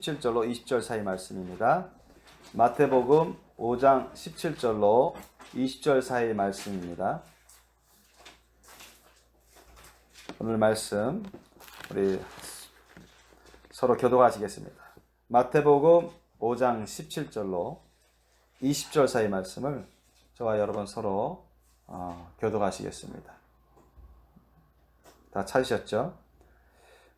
17절로 20절 사이 말씀입니다. 마태복음 5장 17절로 20절 사이 말씀입니다. 오늘 말씀 우리 서로 교독하시겠습니다. 마태복음 5장 17절로 20절 사이 말씀을 저와 여러분 서로 교독하시겠습니다. 다 찾으셨죠?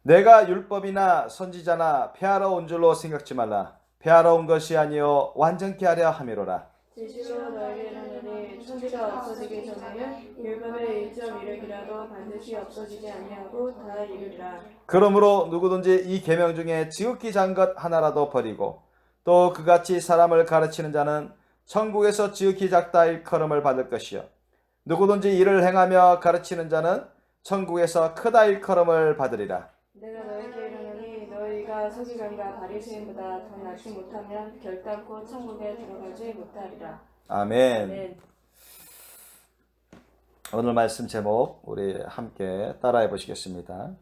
내가 율법이나 선지자나 폐하러 온 줄로 생각지 말라. 폐하러 온 것이 아니요 완전케 하려 함이로라. 진실로 너희에게 이르노니 천지가 없어지기 전에는 율법의 1.1획이라도 반드시 없어지지 아니하고 다 이루리라. 그러므로 누구든지 이 계명 중에 지극히 작은 것 하나라도 버리고 또 그같이 사람을 가르치는 자는 천국에서 지극히 작다 일컬음을 받을 것이요 누구든지 이를 행하며 가르치는 자는 천국에서 크다 일컬음을 받으리라. 내가 너희에게 이르노니 너희가 서기관과 바리새인보다 더 낫지 못하면 결단코 천국에 들어가지 못하리라. 아멘. 아멘. 오늘 말씀 제목 우리 함께 따라해 보시겠습니다.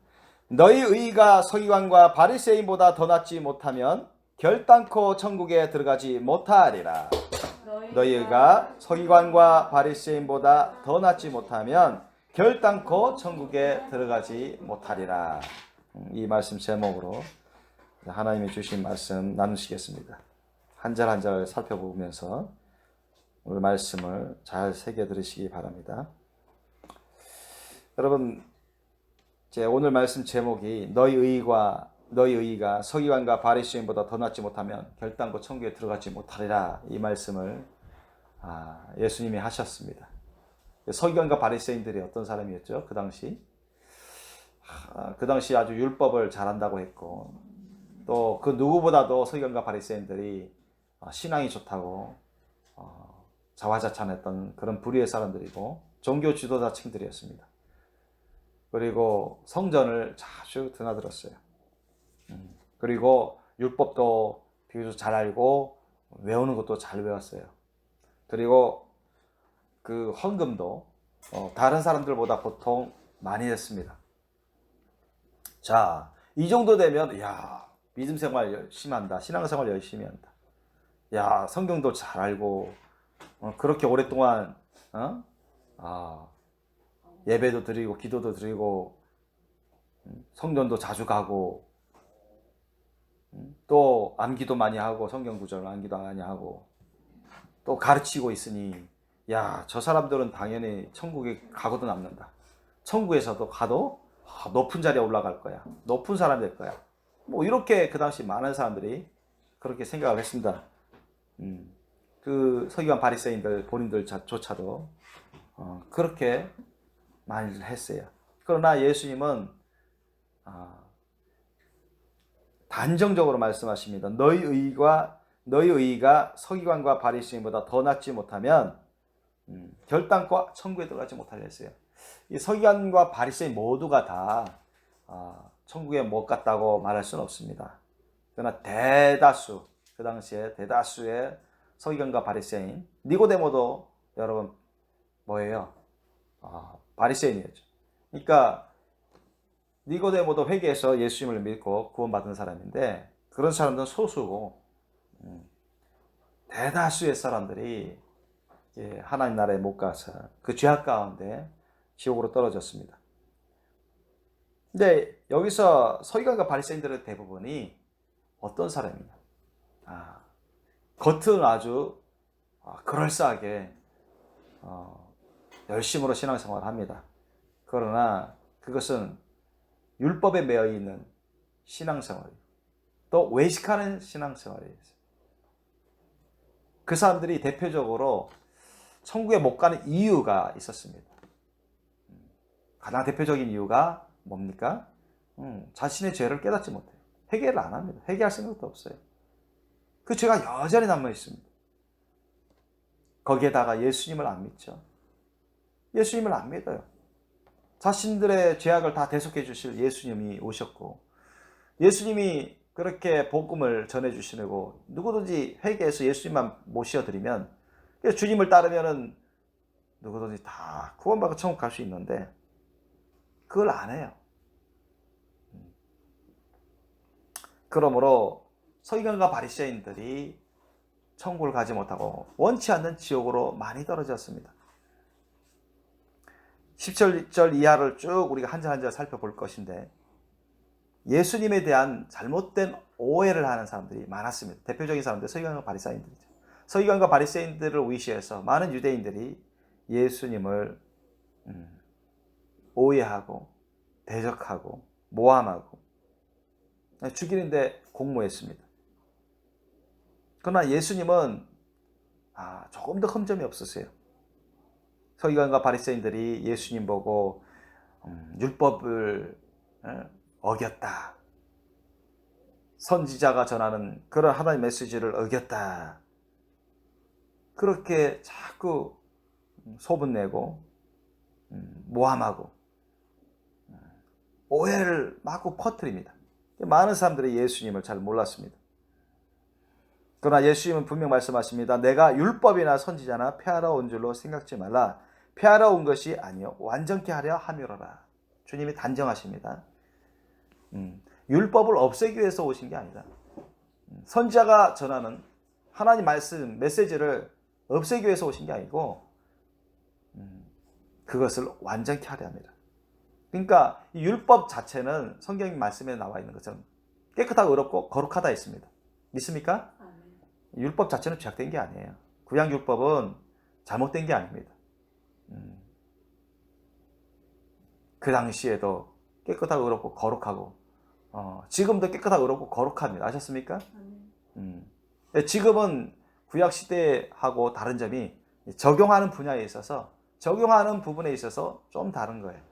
너희 의가 서기관과 바리새인보다 더 낫지 못하면 결단코 천국에 들어가지 못하리라. 너희 의가 서기관과 바리새인보다 더 낫지 못하면 결단코 천국에 들어가지 못하리라. 이 말씀 제목으로 하나님이 주신 말씀 나누시겠습니다. 한 절 한 절 살펴보면서 오늘 말씀을 잘 새겨 들으시기 바랍니다. 여러분, 제 오늘 말씀 제목이 너희 의가 서기관과 바리새인보다 더 낫지 못하면 결단코 천국에 들어가지 못하리라. 이 말씀을 예수님이 하셨습니다. 서기관과 바리새인들이 어떤 사람이었죠? 그 당시 아주 율법을 잘한다고 했고 또 그 누구보다도 서기관과 바리새인들이 신앙이 좋다고 자화자찬했던 그런 부류의 사람들이고 종교 지도자층들이었습니다. 그리고 성전을 자주 드나들었어요. 그리고 율법도 비교적 잘 알고 외우는 것도 잘 외웠어요. 그리고 그 헌금도 다른 사람들보다 보통 많이 했습니다. 자, 이 정도 되면 믿음 생활 열심히 한다. 신앙 생활 열심히 한다. 성경도 잘 알고 그렇게 오랫동안 예배도 드리고 기도도 드리고 성전도 자주 가고 또 암기도 많이 하고 성경 구절 암기도 많이 하고 또 가르치고 있으니 저 사람들은 당연히 천국에 가고도 남는다. 천국에서도 가도 높은 자리에 올라갈 거야. 높은 사람 될 거야. 뭐 이렇게 그 당시 많은 사람들이 그렇게 생각을 했습니다. 그 서기관 바리새인들 본인들조차도 그렇게 많이 했어요. 그러나 예수님은 단정적으로 말씀하십니다. 너희 의가 서기관과 바리새인보다 더 낫지 못하면 결단코 천국에 들어가지 못하려 했어요. 이 서기관과 바리새인 모두가 다 천국에 못 갔다고 말할 수는 없습니다. 그러나 대다수, 그 당시에 대다수의 서기관과 바리새인, 니고데모도 여러분 뭐예요? 바리새인이었죠. 그러니까 니고데모도 회개해서 예수님을 믿고 구원받은 사람인데 그런 사람들은 소수고 대다수의 사람들이 하나님 나라에 못 가서 그 죄악 가운데 지옥으로 떨어졌습니다. 근데 여기서 서기관과 바리새인들의 대부분이 어떤 사람이냐? 겉은 아주 그럴싸하게 열심으로 신앙생활을 합니다. 그러나 그것은 율법에 매여 있는 신앙생활이에요. 또 외식하는 신앙생활이에요. 그 사람들이 대표적으로 천국에 못 가는 이유가 있었습니다. 가장 대표적인 이유가 뭡니까? 자신의 죄를 깨닫지 못해요. 회개를 안 합니다. 회개할 생각도 없어요. 그 죄가 여전히 남아 있습니다. 거기에다가 예수님을 안 믿죠. 예수님을 안 믿어요. 자신들의 죄악을 다 대속해 주실 예수님이 오셨고 예수님이 그렇게 복음을 전해 주시고 누구든지 회개해서 예수님만 모셔드리면 주님을 따르면은 누구든지 다 구원받고 천국 갈 수 있는데 그걸 안 해요. 그러므로 서기관과 바리새인들이 천국을 가지 못하고 원치 않는 지옥으로 많이 떨어졌습니다. 17절 이하를 쭉 우리가 한 절 한 절 살펴볼 것인데 예수님에 대한 잘못된 오해를 하는 사람들이 많았습니다. 대표적인 사람들 서기관과 바리새인들이죠. 서기관과 바리새인들을 의시해서 많은 유대인들이 예수님을 오해하고 대적하고 모함하고 죽이는데 공모했습니다. 그러나 예수님은 조금 더 흠점이 없으세요. 서기관과 바리새인들이 예수님 보고 율법을 어겼다, 선지자가 전하는 그런 하나님의 메시지를 어겼다, 그렇게 자꾸 소문내고 모함하고 오해를 마구 퍼뜨립니다. 많은 사람들이 예수님을 잘 몰랐습니다. 그러나 예수님은 분명 말씀하십니다. 내가 율법이나 선지자나 폐하러 온 줄로 생각지 말라. 폐하러 온 것이 아니요 완전케 하려 함이로라. 주님이 단정하십니다. 율법을 없애기 위해서 오신 게 아니다. 선지자가 전하는 하나님 말씀 메시지를 없애기 위해서 오신 게 아니고 그것을 완전케 하려 합니다. 그러니까 이 율법 자체는 성경 말씀에 나와 있는 것처럼 깨끗하고 의롭고 거룩하다 했습니다. 믿습니까? 율법 자체는 죄악된 게 아니에요. 구약 율법은 잘못된 게 아닙니다. 그 당시에도 깨끗하고 의롭고 거룩하고 지금도 깨끗하고 의롭고 거룩합니다. 아셨습니까? 지금은 구약 시대하고 다른 점이 적용하는 분야에 있어서 적용하는 부분에 있어서 좀 다른 거예요.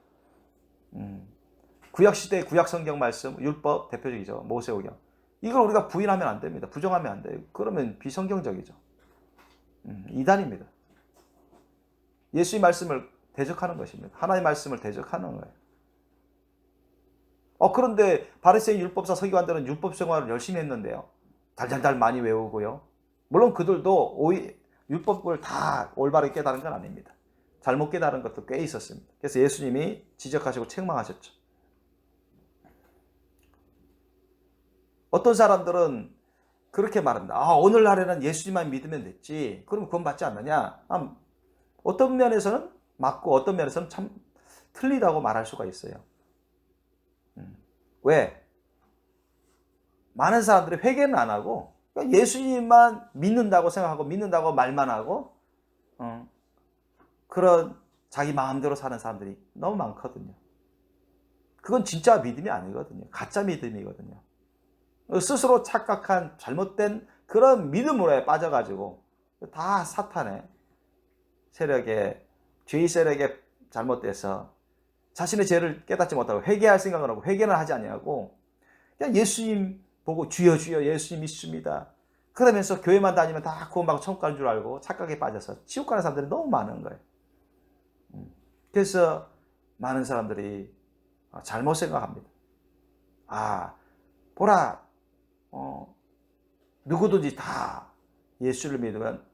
구약 시대 구약 성경 말씀 율법 대표적이죠. 모세오경. 이걸 우리가 부인하면 안 됩니다. 부정하면 안 돼요. 그러면 비성경적이죠. 이단입니다. 예수의 말씀을 대적하는 것입니다. 하나님의 말씀을 대적하는 거예요. 그런데 바리새인 율법사 서기관들은 율법 생활을 열심히 했는데요. 달달달 많이 외우고요. 물론 그들도 율법을 다 올바르게 깨달은 건 아닙니다. 잘못 깨달은 것도 꽤 있었습니다. 그래서 예수님이 지적하시고 책망하셨죠. 어떤 사람들은 그렇게 말합니다. 오늘날에는 예수님만 믿으면 됐지. 그럼 구원 받지 않느냐? 어떤 면에서는 맞고 어떤 면에서는 참 틀리다고 말할 수가 있어요. 왜? 많은 사람들이 회개는 안 하고 예수님만 믿는다고 생각하고 믿는다고 말만 하고 그런 자기 마음대로 사는 사람들이 너무 많거든요. 그건 진짜 믿음이 아니거든요. 가짜 믿음이거든요. 스스로 착각한 잘못된 그런 믿음으로 빠져가지고 다 사탄의 세력에 죄의 세력에 잘못돼서 자신의 죄를 깨닫지 못하고 회개할 생각을 하고 회개는 하지 아니하고 그냥 예수님 보고 주여 주여 예수님 믿습니다. 그러면서 교회만 다니면 다 구원받고 천국 가는 줄 알고 착각에 빠져서 지옥 가는 사람들이 너무 많은 거예요. 그래서 많은 사람들이 잘못 생각합니다. 보라, 누구든지 다 예수를 믿으면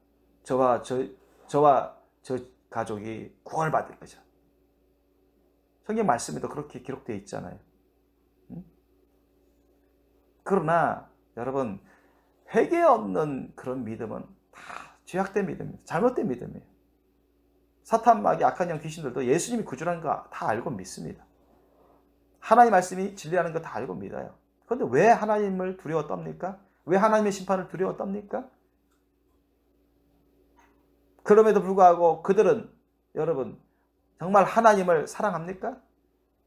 저와 저 가족이 구원을 받을 거죠. 성경 말씀에도 그렇게 기록되어 있잖아요. 그러나 여러분 회개 없는 그런 믿음은 다 죄악된 믿음입니다. 잘못된 믿음이에요. 사탄 마귀 악한 영 귀신들도 예수님이 구주라는 거 다 알고 믿습니다. 하나님 말씀이 진리라는 거 다 알고 믿어요. 그런데 왜 하나님을 두려워 떱니까? 왜 하나님의 심판을 두려워 떱니까? 그럼에도 불구하고 그들은 여러분 정말 하나님을 사랑합니까?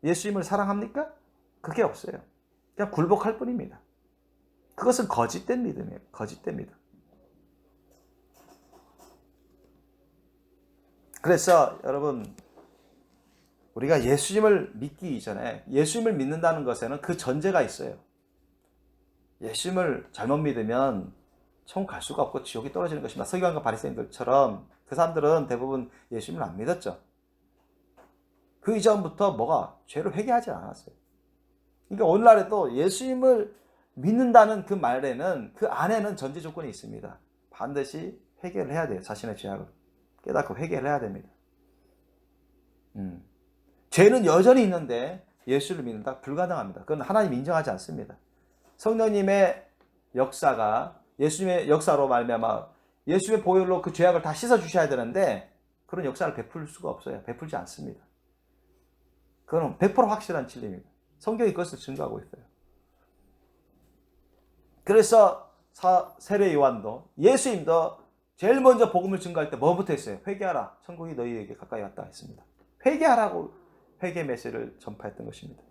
예수님을 사랑합니까? 그게 없어요. 그냥 굴복할 뿐입니다. 그것은 거짓된 믿음이에요. 거짓된 믿음. 그래서 여러분 우리가 예수님을 믿기 이전에 예수님을 믿는다는 것에는 그 전제가 있어요. 예수님을 잘못 믿으면 천국 갈 수가 없고 지옥에 떨어지는 것입니다. 서기관과 바리새인들처럼 그 사람들은 대부분 예수님을 안 믿었죠. 그 이전부터 죄를 회개하지 않았어요. 그러니까 오늘날에도 예수님을 믿는다는 그 말에는 그 안에는 전제 조건이 있습니다. 반드시 회개를 해야 돼요. 자신의 죄악을 깨닫고 회개를 해야 됩니다. 죄는 여전히 있는데 예수를 믿는다? 불가능합니다. 그건 하나님 인정하지 않습니다. 성령님의 역사가 예수님의 역사로 말미암아 예수님의 보혈로 그 죄악을 다 씻어 주셔야 되는데 그런 역사를 베풀 수가 없어요. 베풀지 않습니다. 그건 100% 확실한 진리입니다. 성경이 그것을 증거하고 있어요. 그래서 세례 요한도 예수님도 제일 먼저 복음을 증거할 때 뭐부터 했어요? 회개하라. 천국이 너희에게 가까이 왔다 했습니다. 회개하라고 회개 메시지를 전파했던 것입니다.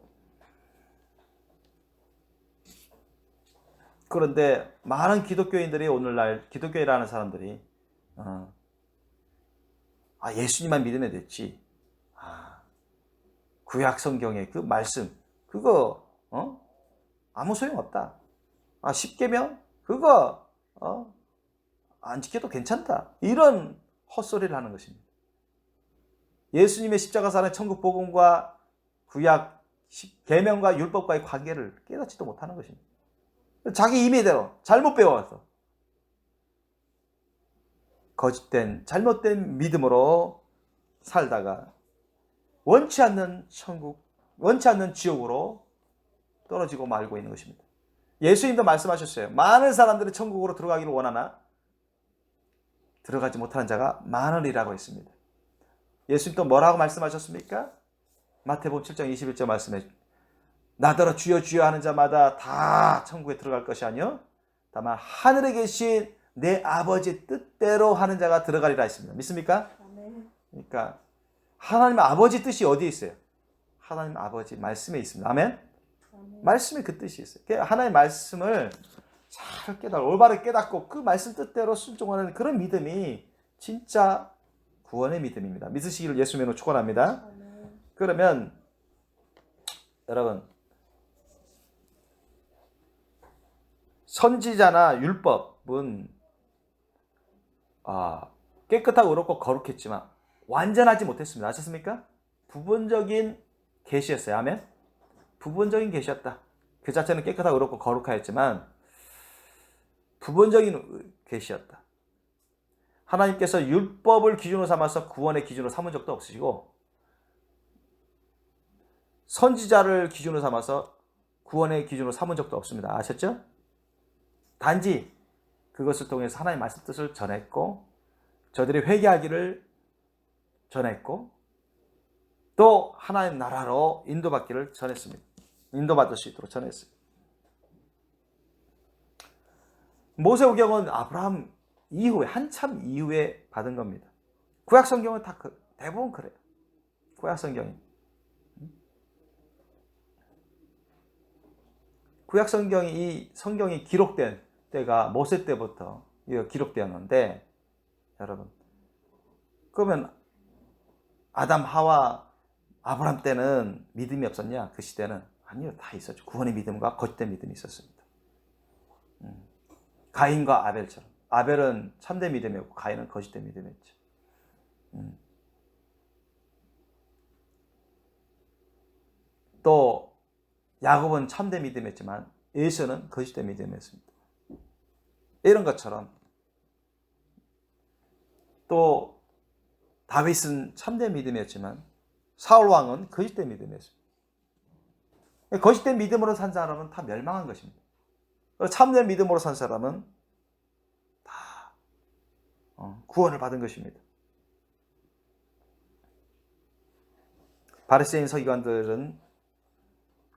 그런데 많은 기독교인들이 오늘날 기독교인이라는 사람들이 예수님만 믿으면 됐지. 구약 성경의 그 말씀 그거 아무 소용없다. 10계명 그거 안 지켜도 괜찮다. 이런 헛소리를 하는 것입니다. 예수님의 십자가사는 천국 복음과 구약 계명과 율법과의 관계를 깨닫지도 못하는 것입니다. 자기 임의대로 잘못 배워서 거짓된 잘못된 믿음으로 살다가 원치 않는 천국, 원치 않는 지옥으로 떨어지고 말고 있는 것입니다. 예수님도 말씀하셨어요. 많은 사람들이 천국으로 들어가기를 원하나 들어가지 못하는 자가 많으리라고 했습니다. 예수님 또 뭐라고 말씀하셨습니까? 마태복음 7장 21절 말씀에 나더러 주여 주여 하는 자마다 다 천국에 들어갈 것이 아니요 다만 하늘에 계신 내 아버지 뜻대로 하는 자가 들어가리라 했습니다. 믿습니까? 그러니까 하나님 아버지 뜻이 어디에 있어요? 하나님 아버지 말씀에 있습니다. 아멘? 말씀에 그 뜻이 있어요. 하나님의 말씀을 잘 올바르게 깨닫고 그 말씀 뜻대로 순종하는 그런 믿음이 진짜 구원의 믿음입니다. 믿으시기를 예수님으로 축원합니다. 그러면 여러분 선지자나 율법은 깨끗하고 의롭고 거룩했지만 완전하지 못했습니다. 아셨습니까? 부분적인 계시였어요. 아멘? 부분적인 계시였다. 그 자체는 깨끗하고 의롭고 거룩하였지만 부분적인 계시였다. 하나님께서 율법을 기준으로 삼아서 구원의 기준으로 삼은 적도 없으시고 선지자를 기준으로 삼아서 구원의 기준으로 삼은 적도 없습니다. 아셨죠? 단지 그것을 통해서 하나님의 말씀 뜻을 전했고 저들이 회개하기를 전했고 또 하나님 나라로 인도받기를 전했습니다. 인도받을 수 있도록 전했습니다. 모세오경은 아브라함 이후에 한참 이후에 받은 겁니다. 구약 성경은 다 대부분 그래요. 구약 성경이 구약 성경이 이 성경이 기록된 때가 모세 때부터 기록되었는데 여러분 그러면 아담 하와 아브라함 때는 믿음이 없었냐? 그 시대는 아니요, 다 있었죠. 구원의 믿음과 거짓된 믿음이 있었습니다. 가인과 아벨처럼 아벨은 참된 믿음이었고 가인은 거짓된 믿음이었죠. 또 야곱은 참된 믿음이었지만 에서는 거짓된 믿음이었습니다. 이런 것처럼 또 다윗은 참된 믿음이었지만 사울 왕은 거짓된 믿음이었습니다. 거짓된 믿음으로 산 사람은 다 멸망한 것입니다. 참된 믿음으로 산 사람은 다 구원을 받은 것입니다. 바리새인 서기관들은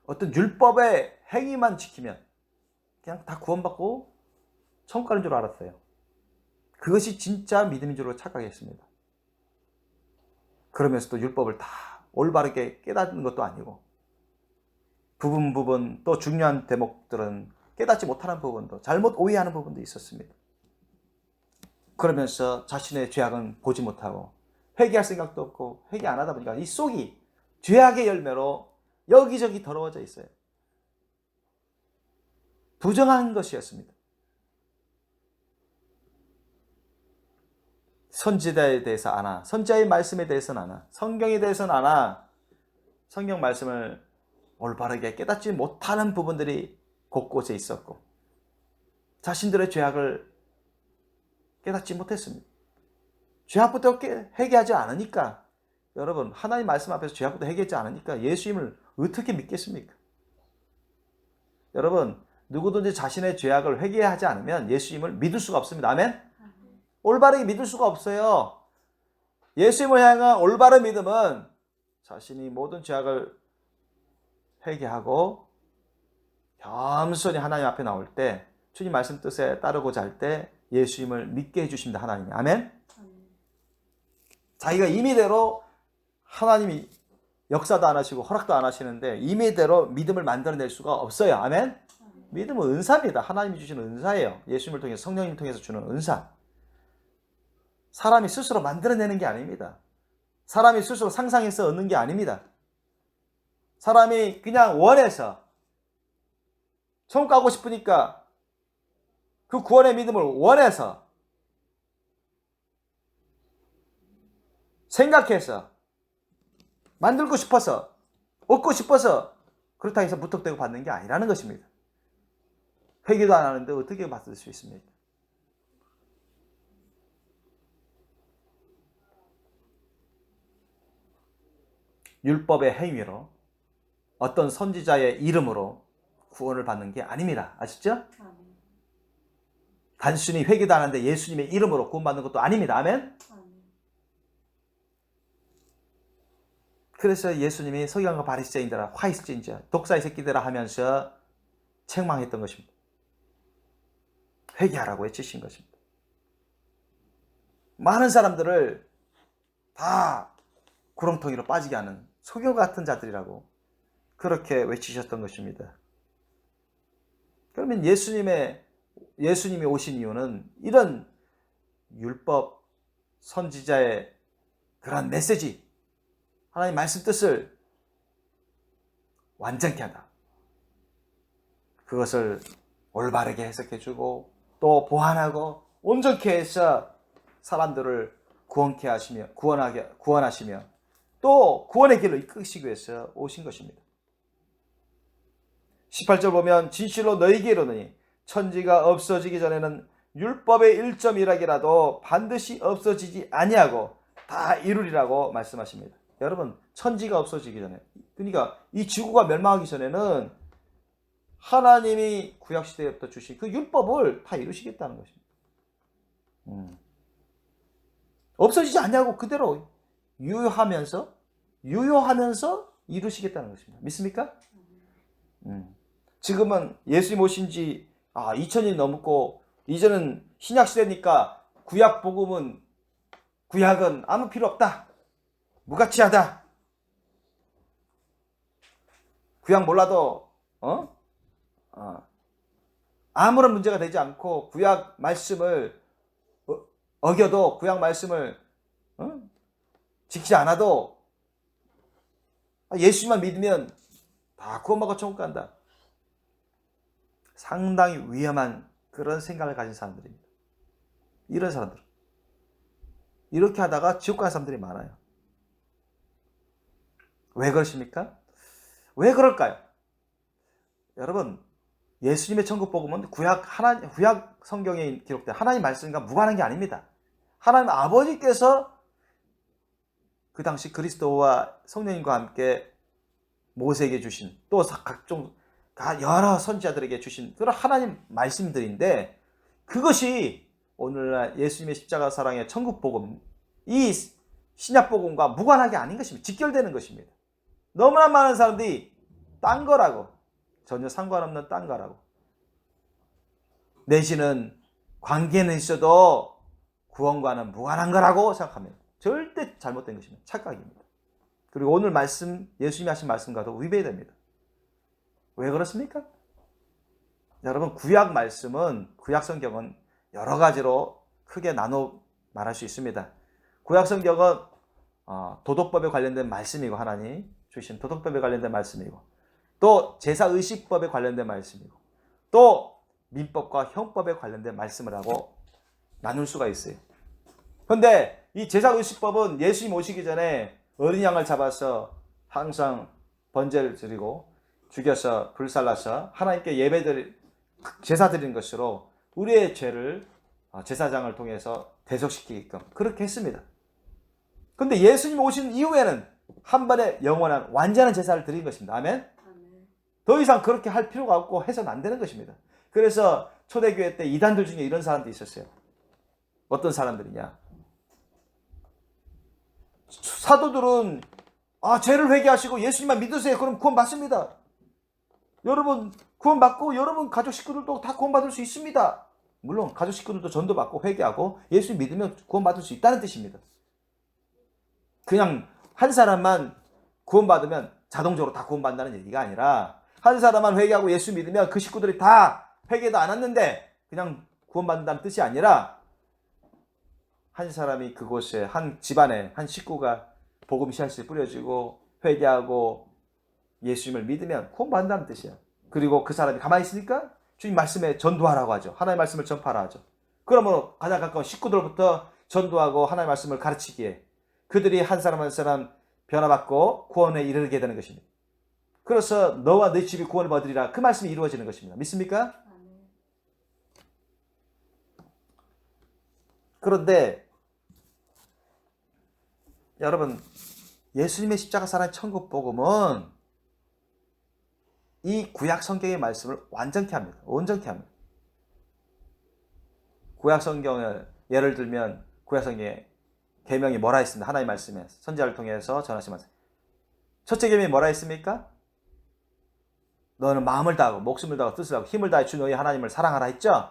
어떤 율법의 행위만 지키면 그냥 다 구원받고 천국 가는 줄 알았어요. 그것이 진짜 믿음인 줄 착각했습니다. 그러면서도 율법을 다 올바르게 깨닫는 것도 아니고 부분 또 중요한 대목들은 깨닫지 못하는 부분도 잘못 오해하는 부분도 있었습니다. 그러면서 자신의 죄악은 보지 못하고 회개할 생각도 없고 회개 안 하다 보니까 이 속이 죄악의 열매로 여기저기 더러워져 있어요. 부정한 것이었습니다. 선지자에 대해서 아나, 선지자의 말씀에 대해서는 아나, 성경에 대해서는 아나, 성경 말씀을 올바르게 깨닫지 못하는 부분들이 곳곳에 있었고 자신들의 죄악을 깨닫지 못했습니다. 죄악부터 회개하지 않으니까 여러분 하나님 말씀 앞에서 죄악부터 회개하지 않으니까 예수님을 어떻게 믿겠습니까? 여러분 누구든지 자신의 죄악을 회개하지 않으면 예수님을 믿을 수가 없습니다. 아멘? 올바르게 믿을 수가 없어요. 예수님을 향한 올바른 믿음은 자신이 모든 죄악을 회개하고 겸손히 하나님 앞에 나올 때, 주님 말씀 뜻에 따르고자 할 때 예수님을 믿게 해주십니다. 하나님이. 아멘? 자기가 임의대로 하나님이 역사도 안 하시고 허락도 안 하시는데 임의대로 믿음을 만들어낼 수가 없어요. 아멘? 믿음은 은사입니다. 하나님이 주시는 은사예요. 예수님을 통해서, 성령님을 통해서 주는 은사. 사람이 스스로 만들어내는 게 아닙니다. 사람이 스스로 상상해서 얻는 게 아닙니다. 사람이 그냥 원해서 천국 가고 싶으니까 그 구원의 믿음을 원해서 생각해서 만들고 싶어서 얻고 싶어서 그렇다고 해서 무턱대고 받는 게 아니라는 것입니다. 회개도 안 하는데 어떻게 받을 수 있습니까? 율법의 행위로 어떤 선지자의 이름으로 구원을 받는 게 아닙니다. 아시죠? 단순히 회개도 안 하는데 예수님의 이름으로 구원받는 것도 아닙니다. 아멘? 그래서 예수님이 서기관과 바리새인들아, 화이스진자, 독사의 새끼들아 하면서 책망했던 것입니다. 회개하라고 외치신 것입니다. 많은 사람들을 다 구렁텅이로 빠지게 하는 소경 같은 자들이라고 그렇게 외치셨던 것입니다. 그러면 예수님이 오신 이유는 이런 율법 선지자의 그런 메시지, 하나님 말씀 뜻을 완전케 하다. 그것을 올바르게 해석해주고 또 보완하고 온전케 해서 사람들을 구원케 하시며 구원하시며 또 구원의 길로 이끄시기 위해서 오신 것입니다. 18절 보면 진실로 너희에게 이르노니 천지가 없어지기 전에는 율법의 1.1하기라도 반드시 없어지지 아니하고 다 이루리라고 말씀하십니다. 여러분, 천지가 없어지기 전에, 그러니까 이 지구가 멸망하기 전에는 하나님이 구약시대부터 주신 그 율법을 다 이루시겠다는 것입니다. 없어지지 않냐고 그대로 유효하면서 이루시겠다는 것입니다. 믿습니까? 지금은 예수님 오신 지 2000년이 넘고 이제는 신약시대니까 구약은 아무 필요 없다. 무가치하다. 구약 몰라도 아무런 문제가 되지 않고 구약 말씀을 어겨도 구약 말씀을 지키지 않아도 예수님만 믿으면 다 구원받고 천국 간다. 상당히 위험한 그런 생각을 가진 사람들입니다. 이런 사람들. 이렇게 하다가 지옥 가는 사람들이 많아요. 왜 그러십니까? 왜 그럴까요? 여러분, 예수님의 천국 복음은 구약 성경에 기록된 하나님 말씀과 무관한 게 아닙니다. 하나님 아버지께서 그 당시 그리스도와 성령님과 함께 모세에게 주신 또 각종 여러 선지자들에게 주신 그런 하나님 말씀들인데 그것이 오늘날 예수님의 십자가 사랑의 천국 복음, 이 신약 복음과 무관하게 아닌 것입니다. 직결되는 것입니다. 너무나 많은 사람들이 딴 거라고, 전혀 상관없는 딴 거라고, 내지는 관계는 있어도 구원과는 무관한 거라고 생각합니다. 절대 잘못된 것입니다. 착각입니다. 그리고 오늘 말씀, 예수님이 하신 말씀과도 위배됩니다. 왜 그렇습니까? 여러분, 구약 성경은 여러 가지로 크게 나눠 말할 수 있습니다. 구약 성경은 도덕법에 관련된 말씀이고, 하나님 주신 도덕법에 관련된 말씀이고, 또 제사의식법에 관련된 말씀이고, 또 민법과 형법에 관련된 말씀을 하고 나눌 수가 있어요. 그런데 이 제사의식법은 예수님 오시기 전에 어린 양을 잡아서 항상 번제를 드리고 죽여서 불살라서 하나님께 제사 드리는 것으로 우리의 죄를 제사장을 통해서 대속시키게끔 그렇게 했습니다. 그런데 예수님 오신 이후에는 한 번에 영원한 완전한 제사를 드린 것입니다. 아멘? 더 이상 그렇게 할 필요가 없고 해서는 안 되는 것입니다. 그래서 초대교회 때 이단들 중에 이런 사람도 있었어요. 어떤 사람들이냐? 사도들은 죄를 회개하시고 예수님만 믿으세요. 그럼 구원 받습니다. 여러분 구원 받고 여러분 가족 식구들도 다 구원 받을 수 있습니다. 물론 가족 식구들도 전도 받고 회개하고 예수 믿으면 구원 받을 수 있다는 뜻입니다. 그냥 한 사람만 구원 받으면 자동적으로 다 구원 받는다는 얘기가 아니라 한 사람만 회개하고 예수 믿으면 그 식구들이 다 회개도 안 했는데 그냥 구원 받는다는 뜻이 아니라 한 사람이 그곳에 한 집안에 한 식구가 복음 씨앗이 뿌려지고 회개하고 예수님을 믿으면 구원 받는다는 뜻이야. 그리고 그 사람이 가만히 있으니까 주님 말씀에 전도하라고 하죠. 하나님의 말씀을 전파하라 하죠. 그러므로 가장 가까운 식구들부터 전도하고 하나님의 말씀을 가르치기에 그들이 한 사람 한 사람 변화받고 구원에 이르게 되는 것입니다. 그래서 너와 네 집이 구원을 받으리라 그 말씀이 이루어지는 것입니다. 믿습니까? 그런데 여러분 예수님의 십자가 사랑의 천국 복음은 이 구약 성경의 말씀을 완전케 합니다. 온전케 합니다. 구약 성경을 예를 들면 구약 성경에 계명이 뭐라 했습니다. 하나님의 말씀에 선지자를 통해서 전하신 말씀. 첫째 계명이 뭐라 했습니까? 너는 마음을 다하고 목숨을 다하고 뜻을 다하고 힘을 다해 주 너희 하나님을 사랑하라 했죠.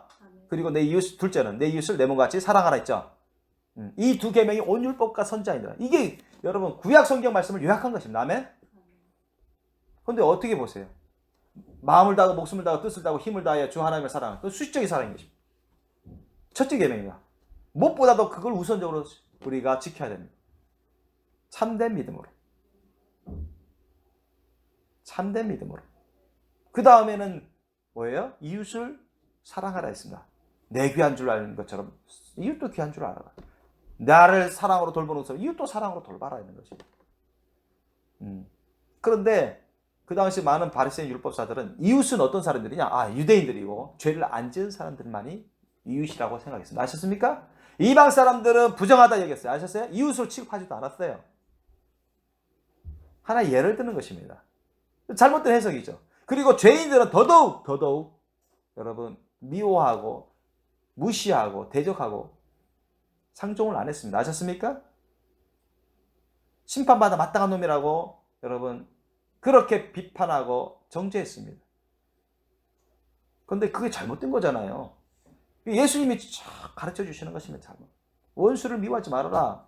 그리고 내 이웃 둘째는 내 이웃을 내 몸과 같이 사랑하라 했죠. 이 두 계명이 온 율법과 선지자이니라. 이게 여러분 구약 성경 말씀을 요약한 것입니다. 아멘. 그런데 어떻게 보세요? 마음을 다하고 목숨을 다하고 뜻을 다하고 힘을 다해 주 하나님을 사랑하라. 그 수식적인 사랑인 것입니다. 첫째 계명입니다. 무엇보다도 그걸 우선적으로 우리가 지켜야 됩니다. 참된 믿음으로. 참된 믿음으로. 그 다음에는 뭐예요? 이웃을 사랑하라 했습니다. 내 귀한 줄 아는 것처럼 이웃도 귀한 줄 알아라. 나를 사랑으로 돌보는 것처럼 이웃도 사랑으로 돌봐라 하는 것입니다. 그런데 그 당시 많은 바리새인 율법사들은 이웃은 어떤 사람들이냐? 유대인들이고 죄를 안 지은 사람들만이 이웃이라고 생각했습니다. 아셨습니까? 이방 사람들은 부정하다 여겼어요. 아셨어요? 이웃을 취급하지도 않았어요. 하나 예를 드는 것입니다. 잘못된 해석이죠. 그리고 죄인들은 더더욱 여러분 미워하고 무시하고 대적하고 상종을 안 했습니다. 아셨습니까? 심판받아 마땅한 놈이라고 여러분 그렇게 비판하고 정죄했습니다. 그런데 그게 잘못된 거잖아요. 예수님이 가르쳐 주시는 것입니다. 잘못. 원수를 미워하지 말아라.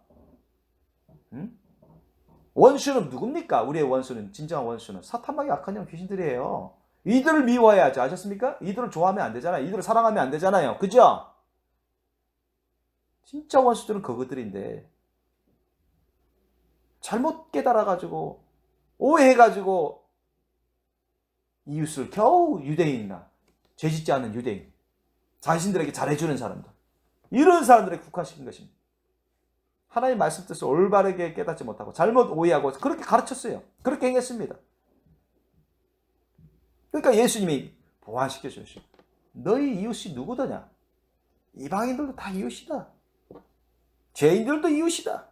원수는 누굽니까? 우리의 원수는 진정한 원수는 사탄막이 악한 영 귀신들이에요. 이들을 미워해야지. 아셨습니까? 이들을 좋아하면 안 되잖아요. 이들을 사랑하면 안 되잖아요. 그죠? 진짜 원수들은 그것들인데 잘못 깨달아가지고 오해해가지고 이웃을 겨우 유대인이나 죄짓지 않은 유대인 자신들에게 잘해주는 사람들 이런 사람들에게 국한시킨 것입니다. 하나님 말씀 뜻을 올바르게 깨닫지 못하고 잘못 오해하고 그렇게 가르쳤어요. 그렇게 행했습니다. 그러니까 예수님이 보완시켜 주셨어요. 너희 이웃이 누구더냐? 이방인들도 다 이웃이다. 죄인들도 이웃이다.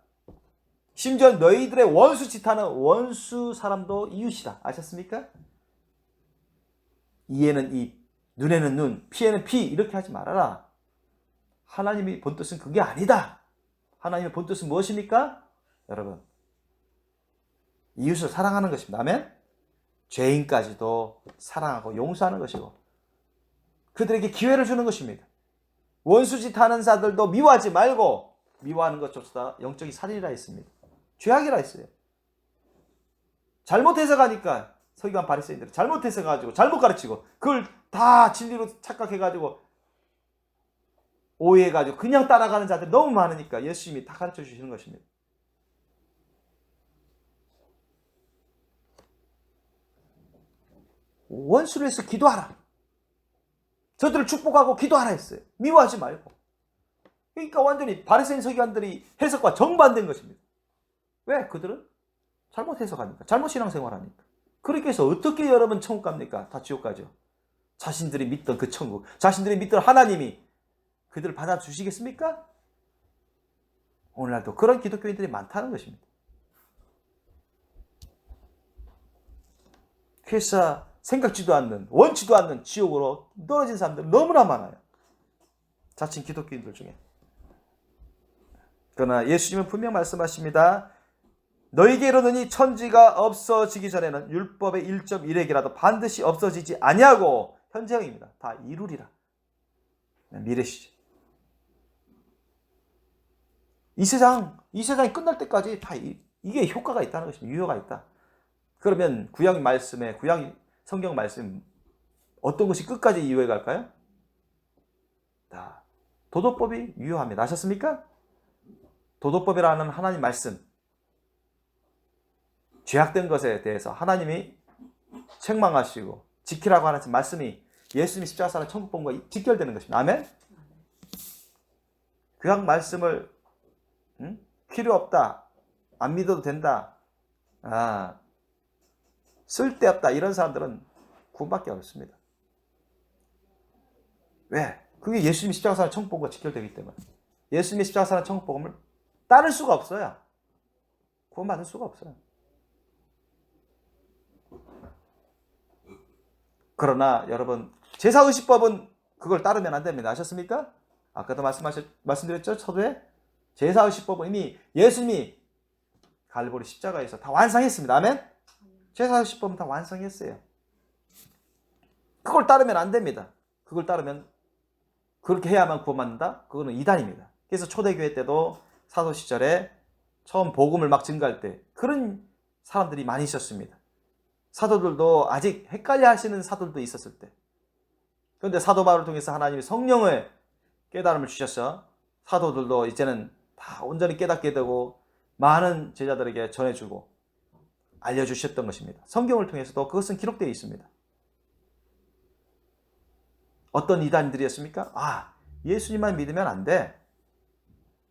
심지어 너희들의 원수 짓하는 원수 사람도 이웃이다. 아셨습니까? 이에는 이, 눈에는 눈, 피에는 피 이렇게 하지 말아라. 하나님이 본 뜻은 그게 아니다. 하나님의 본 뜻은 무엇입니까? 여러분 이웃을 사랑하는 것입니다. 아멘? 죄인까지도 사랑하고 용서하는 것이고 그들에게 기회를 주는 것입니다. 원수짓 하는 자들도 미워하지 말고 미워하는 것조차 영적인 살인이라 했습니다. 죄악이라 했어요. 잘못 해석하니까 서기관 바리새인들이 잘못 해석해가지고 잘못 가르치고 그걸 다 진리로 착각해가지고 오해해가지고 그냥 따라가는 자들이 너무 많으니까 예수님이 다 가르쳐 주시는 것입니다. 원수를 해서 기도하라. 저들을 축복하고 기도하라 했어요. 미워하지 말고. 그러니까 완전히 바리새인 서기관들이 해석과 정반대인 것입니다. 왜? 그들은 잘못 해석하니까. 잘못 신앙생활하니까. 그렇게 해서 어떻게 여러분 천국 갑니까? 다 지옥 가죠. 자신들이 믿던 그 천국, 자신들이 믿던 하나님이 그들을 받아주시겠습니까? 오늘날도 그런 기독교인들이 많다는 것입니다. 그래서 생각지도 않는, 원치도 않는 지옥으로 떨어진 사람들 너무나 많아요. 자칭 기독교인들 중에. 그러나 예수님은 분명 말씀하십니다. 너희에게 이르노니 천지가 없어지기 전에는 율법의 1.1획이라도 반드시 없어지지 아니하고, 현재형입니다. 다 이루리라. 미래시죠. 이 세상이 끝날 때까지 다 이게 효과가 있다는 것입니다. 유효가 있다. 그러면 구약 성경 말씀 어떤 것이 끝까지 유효해 갈까요? 다 도덕법이 유효합니다. 아셨습니까? 도덕법이라는 하나님 말씀, 죄악된 것에 대해서 하나님이 책망하시고 지키라고 하는 말씀이 예수님이 십자가에서 천국 복음과 직결되는 것입니다. 아멘? 구약 말씀을 필요 없다, 안 믿어도 된다, 쓸데없다, 이런 사람들은 구원받기 어렵습니다. 왜? 그게 예수님이 십자가에서 천국 복음과 직결되기 때문에. 예수님이 십자가에서 천국 복음을 따를 수가 없어요. 구원받을 수가 없어요. 그러나 여러분, 제사의식법은 그걸 따르면 안 됩니다. 아셨습니까? 아까도 말씀드렸죠? 서두에 제사의식법은 이미 예수님이 갈보리 십자가에서 다 완성했습니다. 아멘? 제사의식법은 다 완성했어요. 그걸 따르면 안 됩니다. 그걸 따르면 그렇게 해야만 구원받는다? 그거는 이단입니다. 그래서 초대교회 때도 사도 시절에 처음 복음을 막 증가할 때 그런 사람들이 많이 있었습니다. 사도들도 아직 헷갈려 하시는 사도들도 있었을 때. 그런데 사도 바울을 통해서 하나님이 성령의 깨달음을 주셔서 사도들도 이제는 다 온전히 깨닫게 되고 많은 제자들에게 전해주고 알려주셨던 것입니다. 성경을 통해서도 그것은 기록되어 있습니다. 어떤 이단들이었습니까? 예수님만 믿으면 안 돼.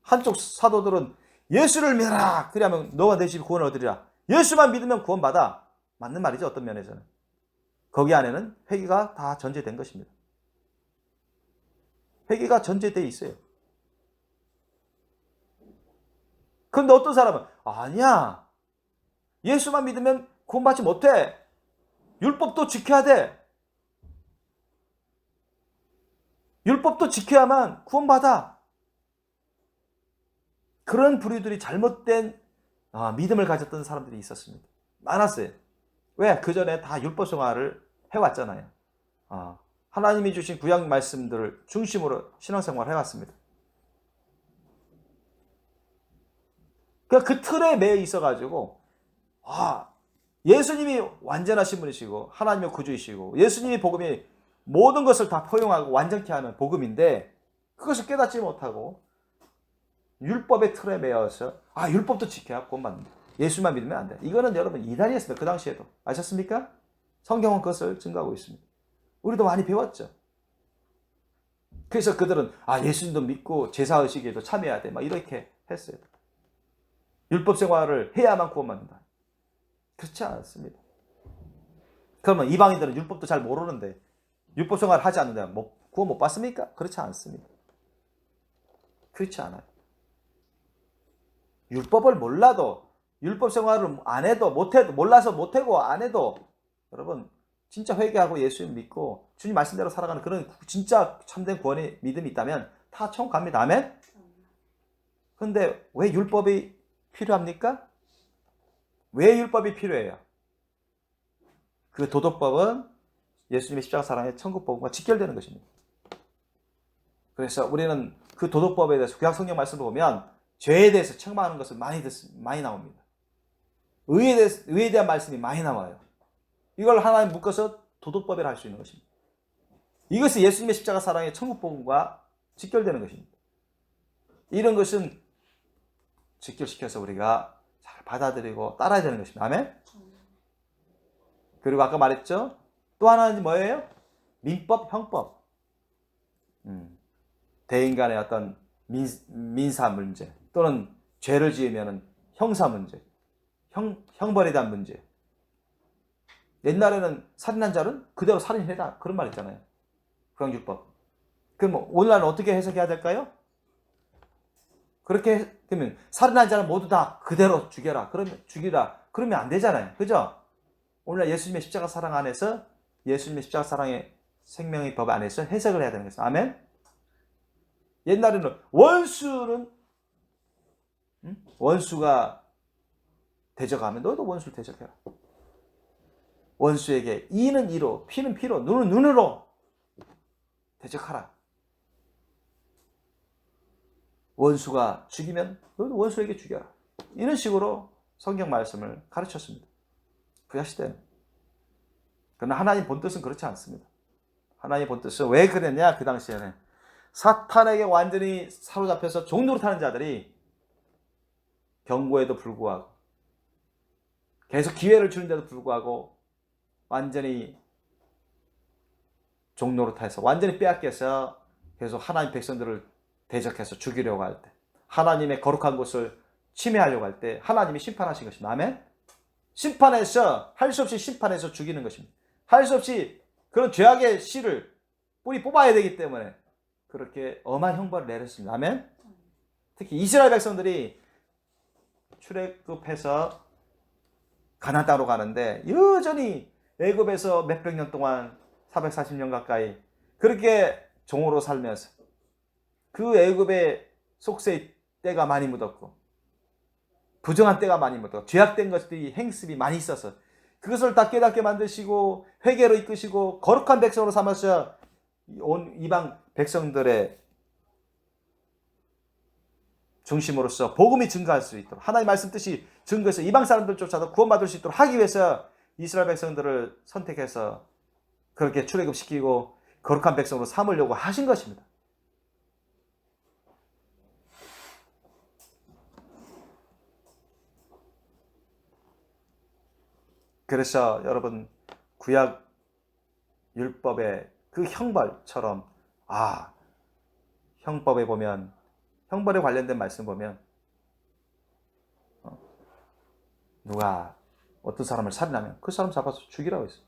한쪽 사도들은 예수를 믿어라, 그러면 너와 내 집이 구원을 얻으리라. 예수만 믿으면 구원받아. 맞는 말이죠, 어떤 면에서는. 거기 안에는 회개가 다 전제된 것입니다. 회개가 전제되어 있어요. 그런데 어떤 사람은 아니야, 예수만 믿으면 구원받지 못해, 율법도 지켜야 돼, 율법도 지켜야만 구원받아. 그런 부류들이 잘못된 믿음을 가졌던 사람들이 있었습니다. 많았어요. 왜? 그 전에 다 율법 생활을 해왔잖아요. 하나님이 주신 구약 말씀들을 중심으로 신앙생활을 해왔습니다. 그 틀에 매여 있어가지고 예수님이 완전하신 분이시고 하나님의 구주이시고 예수님이 복음이 모든 것을 다 포용하고 완전케 하는 복음인데, 그것을 깨닫지 못하고 율법의 틀에 매여서 율법도 지켜야 구원받는다, 예수만 믿으면 안 돼. 이거는 여러분 이단이었습니다. 그 당시에도. 아셨습니까? 성경은 그것을 증거하고 있습니다. 우리도 많이 배웠죠. 그래서 그들은 예수님도 믿고 제사의식에도 참여해야 돼, 막 이렇게 했어요. 율법 생활을 해야만 구원받는다. 그렇지 않습니다. 그러면 이방인들은 율법도 잘 모르는데 율법 생활을 하지 않는데 구원 못 받습니까? 그렇지 않습니다. 그렇지 않아요. 율법을 몰라도, 율법 생활을 안 해도, 못해도, 몰라서 못하고 안 해도, 여러분 진짜 회개하고 예수님 믿고 주님 말씀대로 살아가는 그런 진짜 참된 구원의 믿음이 있다면 다 천국 갑니다. 아멘? 그런데 왜 율법이 필요합니까? 왜 율법이 필요해요? 그 도덕법은 예수님의 십자가 사랑의 천국 복음과 직결되는 것입니다. 그래서 우리는 그 도덕법에 대해서 구약 성경 말씀을 보면 죄에 대해서 책망하는 것을 많이 나옵니다. 의에 대한 말씀이 많이 나와요. 이걸 하나님 묶어서 도덕법이라 할 수 있는 것입니다. 이것이 예수님의 십자가 사랑의 천국 복음과 직결되는 것입니다. 이런 것은 직결시켜서 우리가 잘 받아들이고 따라야 되는 것입니다. 아멘? 그리고 아까 말했죠? 또 하나는 뭐예요? 민법, 형법. 대인간의 어떤 민사 문제, 또는 죄를 지으면 형사 문제, 형벌에 대한 문제. 옛날에는 살인한 자는 그대로 살인해라, 그런 말 있잖아요. 구약율법. 그럼 오늘날은 어떻게 해석해야 될까요? 그렇게 그러면 살인한 자는 모두 다 그대로 죽여라, 그러면 죽이라, 그러면 안 되잖아요. 그죠? 오늘날 예수님의 십자가 사랑 안에서 예수님의 십자가 사랑의 생명의 법 안에서 해석을 해야 되는 것입니다. 아멘? 옛날에는 원수가 대적하면 너도 원수를 대적해라. 원수에게 이는 이로, 피는 피로, 눈은 눈으로 대적하라. 원수가 죽이면 너도 원수에게 죽여라. 이런 식으로 성경 말씀을 가르쳤습니다. 그 시대는. 그러나 하나님 본뜻은 그렇지 않습니다. 하나님 본뜻은 왜 그랬냐? 그 당시에는 사탄에게 완전히 사로잡혀서 종노릇하는 자들이 경고에도 불구하고 계속 기회를 주는데도 불구하고 완전히 종노릇해서 완전히 빼앗겨서 계속 하나님 백성들을 대적해서 죽이려고 할 때, 하나님의 거룩한 곳을 침해하려고 할 때 하나님이 심판하신 것입니다. 아멘? 심판해서, 할 수 없이 심판해서 죽이는 것입니다. 할 수 없이 그런 죄악의 씨를 뿌리 뽑아야 되기 때문에 그렇게 엄한 형벌을 내렸습니다. 아멘? 특히 이스라엘 백성들이 출애굽해서 가나안 땅으로 가는데 여전히 애굽에서 몇백 년 동안 440년 가까이 그렇게 종으로 살면서 그 애굽의 속세의 때가 많이 묻었고 부정한 때가 많이 묻었고 죄악된 것들이 행습이 많이 있어서 그것을 다 깨닫게 만드시고 회개로 이끄시고 거룩한 백성으로 삼아서 온 이방 백성들의 중심으로서 복음이 증가할 수 있도록 하나님 말씀 뜻이 증거해서 이방 사람들조차도 구원받을 수 있도록 하기 위해서 이스라엘 백성들을 선택해서 그렇게 출애굽시키고 거룩한 백성으로 삼으려고 하신 것입니다. 그래서 여러분 구약 율법의 그 형벌처럼 형법에 보면 형벌에 관련된 말씀 보면 누가 어떤 사람을 살인하면 그 사람 잡아서 죽이라고 했어요.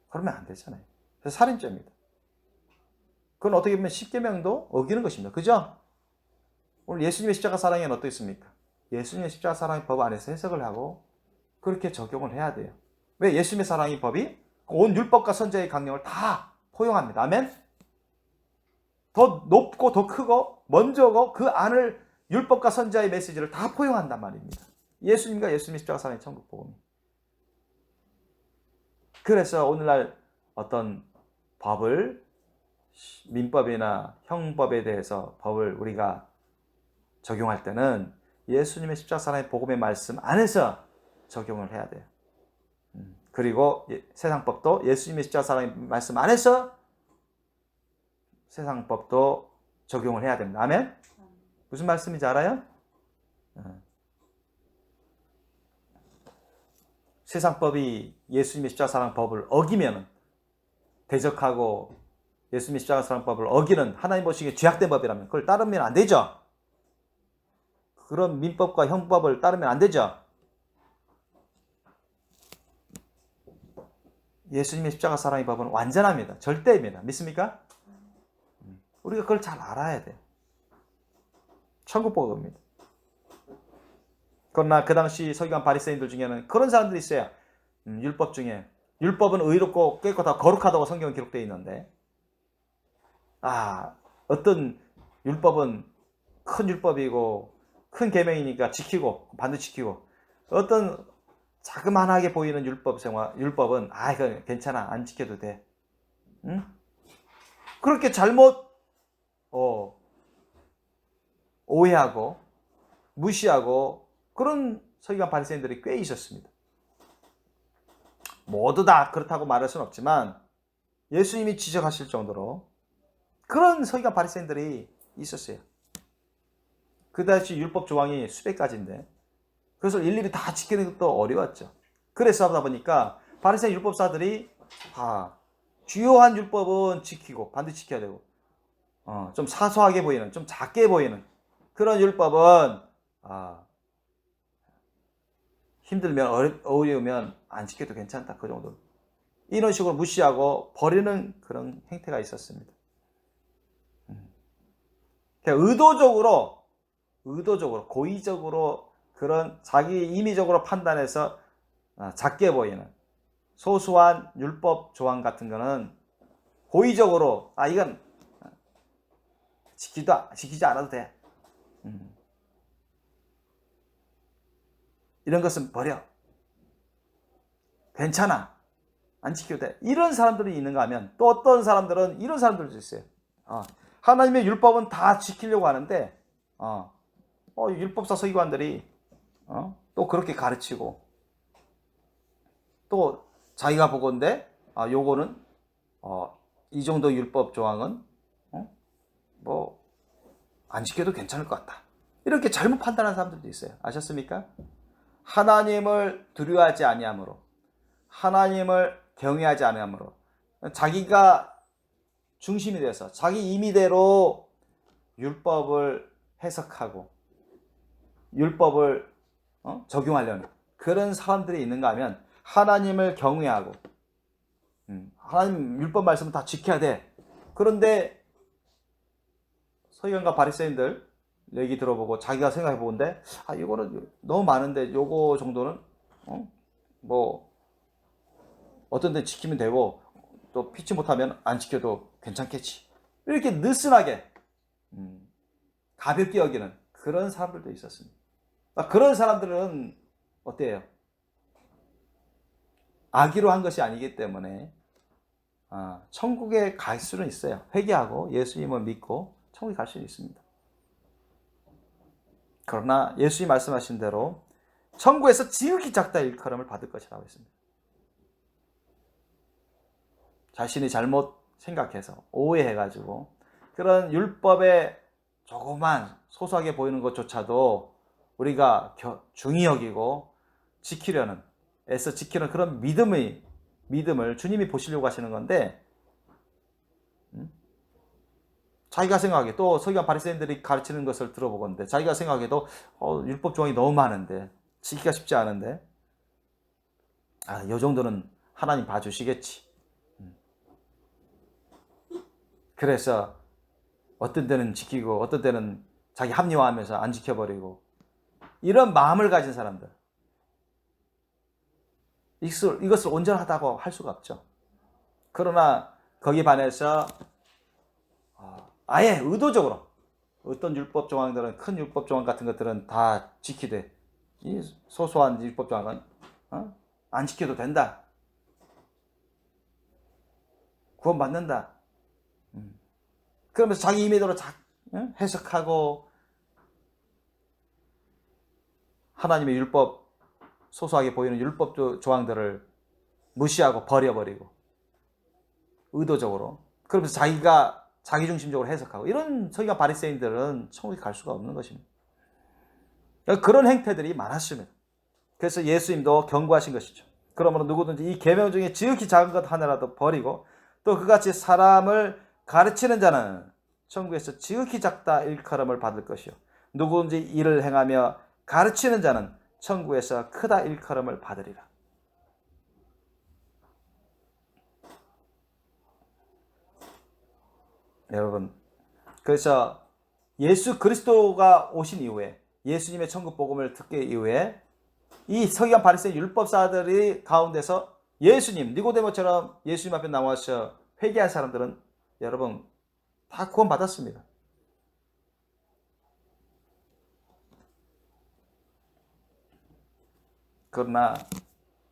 그러면 안 되잖아요. 그래서 살인죄입니다. 그건 어떻게 보면 십계명도 어기는 것입니다. 그죠? 오늘 예수님의 십자가 사랑에는 어떻습니까? 예수님의 십자가 사랑의 법 안에서 해석을 하고 그렇게 적용을 해야 돼요. 왜? 예수님의 사랑의 법이 온 율법과 선지자의 강령을 다 포용합니다. 아멘? 더 높고 더 크고 먼저고 그 안을 율법과 선지자의 메시지를 다 포용한단 말입니다. 예수님과 예수님의 십자가 사랑의 천국 복음. 그래서 오늘날 어떤 법을 민법이나 형법에 대해서 법을 우리가 적용할 때는 예수님의 십자가 사랑의 복음의 말씀 안에서 적용을 해야 돼요. 그리고 세상법도 예수님의 십자가 사랑의 말씀 안에서 세상법도 적용을 해야 됩니다. 아멘? 무슨 말씀인지 알아요? 세상법이 예수님의 십자가 사랑 법을 어기면 대적하고 예수님의 십자가 사랑 법을 어기는 하나님 보시기에 죄악된 법이라면 그걸 따르면 안 되죠. 그런 민법과 형법을 따르면 안 되죠. 예수님의 십자가 사랑의 법은 완전합니다. 절대입니다. 믿습니까? 우리가 그걸 잘 알아야 돼요. 천국 복음입니다. 그러나 그 당시 서기관 바리새인들 중에는 그런 사람들이 있어요. 율법 중에 율법은 의롭고 깨끗하고 거룩하다고 성경은 기록되어 있는데 어떤 율법은 큰 율법이고 큰 계명이니까 지키고 반드시 지키고 어떤 자그만하게 보이는 율법은 이거 괜찮아 안 지켜도 돼. 응? 그렇게 잘못 오해하고 무시하고 그런 서기관 바리새인들이 꽤 있었습니다. 모두 다 그렇다고 말할 수는 없지만 예수님이 지적하실 정도로 그런 서기관 바리새인들이 있었어요. 그 당시 율법 조항이 수백 가지인데 그래서 일일이 다 지키는 것도 어려웠죠. 그래서 하다 보니까 바리새인 율법사들이 주요한 율법은 지키고 반드시 지켜야 되고 좀 사소하게 보이는 좀 작게 보이는 그런 율법은 힘들면 어려우면 안 지켜도 괜찮다 그 정도 이런 식으로 무시하고 버리는 그런 행태가 있었습니다. 의도적으로 고의적으로 그런 자기 임의적으로 판단해서 작게 보이는 소소한 율법 조항 같은 거는 고의적으로 이건 지키지 않아도 돼. 이런 것은 버려. 괜찮아. 안 지켜도 돼. 이런 사람들이 있는가 하면 또 어떤 사람들은 이런 사람들도 있어요. 하나님의 율법은 다 지키려고 하는데 율법사 서기관들이 또 그렇게 가르치고 또 자기가 보건대 요거는 이 정도 율법 조항은 뭐 안 지켜도 괜찮을 것 같다. 이렇게 잘못 판단하는 사람들도 있어요. 아셨습니까? 하나님을 두려워하지 아니함으로, 하나님을 경외하지 아니함으로, 자기가 중심이 돼서 자기 임의대로 율법을 해석하고 율법을 적용하려는 그런 사람들이 있는가 하면 하나님을 경외하고 하나님 율법 말씀은 다 지켜야 돼. 그런데 서기관과 바리새인들 얘기 들어보고 자기가 생각해 보는데 이거는 너무 많은데 요거 정도는 뭐 어떤 데 지키면 되고 또 피치 못하면 안 지켜도 괜찮겠지. 이렇게 느슨하게 가볍게 여기는 그런 사람들도 있었습니다. 그런 사람들은 어때요? 악의로 한 것이 아니기 때문에 천국에 갈 수는 있어요. 회개하고 예수님을 믿고 천국에 갈 수는 있습니다. 그러나 예수님이 말씀하신 대로 천국에서 지극히 작다 일컬음을 받을 것이라고 했습니다. 자신이 잘못 생각해서 오해해가지고 그런 율법에 조그만 소소하게 보이는 것조차도 우리가 중히 여기고 지키려는 애써 지키는 그런 믿음을 주님이 보시려고 하시는 건데 자기가 생각하기에 또 서기관 바리새인들이 가르치는 것을 들어보건데 자기가 생각해도 율법 조항이 너무 많은데 지키기가 쉽지 않은데 이 정도는 하나님 봐주시겠지. 그래서 어떤 때는 지키고 어떤 때는 자기 합리화하면서 안 지켜버리고 이런 마음을 가진 사람들 이것을 온전하다고 할 수가 없죠. 그러나 거기에 반해서 아예 의도적으로 어떤 율법 조항들은 큰 율법 조항 같은 것들은 다 지키되 이 소소한 율법 조항은 안 지켜도 된다. 구원받는다. 그러면서 자기 임의대로 해석하고 하나님의 율법 소소하게 보이는 율법 조항들을 무시하고 버려버리고 의도적으로 그러면서 자기가 자기중심적으로 해석하고 이런 서기관 바리새인들은 천국에 갈 수가 없는 것입니다. 그런 행태들이 많았습니다. 그래서 예수님도 경고하신 것이죠. 그러므로 누구든지 이 계명 중에 지극히 작은 것 하나라도 버리고 또 그같이 사람을 가르치는 자는 천국에서 지극히 작다 일컬음을 받을 것이요 누구든지 이를 행하며 가르치는 자는 천국에서 크다 일컬음을 받으리라. 여러분, 그래서 예수 그리스도가 오신 이후에 예수님의 천국 복음을 듣기 이후에 이 서기관 바리새인 율법사들이 가운데서 예수님 니고데모처럼 예수님 앞에 나와서 회개한 사람들은 여러분 다 구원받았습니다. 그러나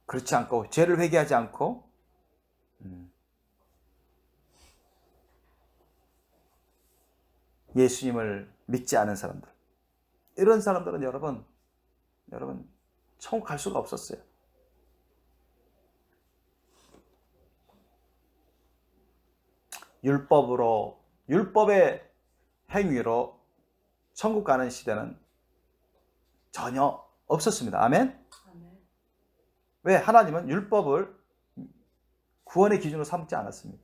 그렇지 않고 죄를 회개하지 않고 예수님을 믿지 않은 사람들 이런 사람들은 여러분 천국 갈 수가 없었어요. 율법의 행위로 천국 가는 시대는 전혀 없었습니다. 아멘? 왜? 하나님은 율법을 구원의 기준으로 삼지 않았습니다.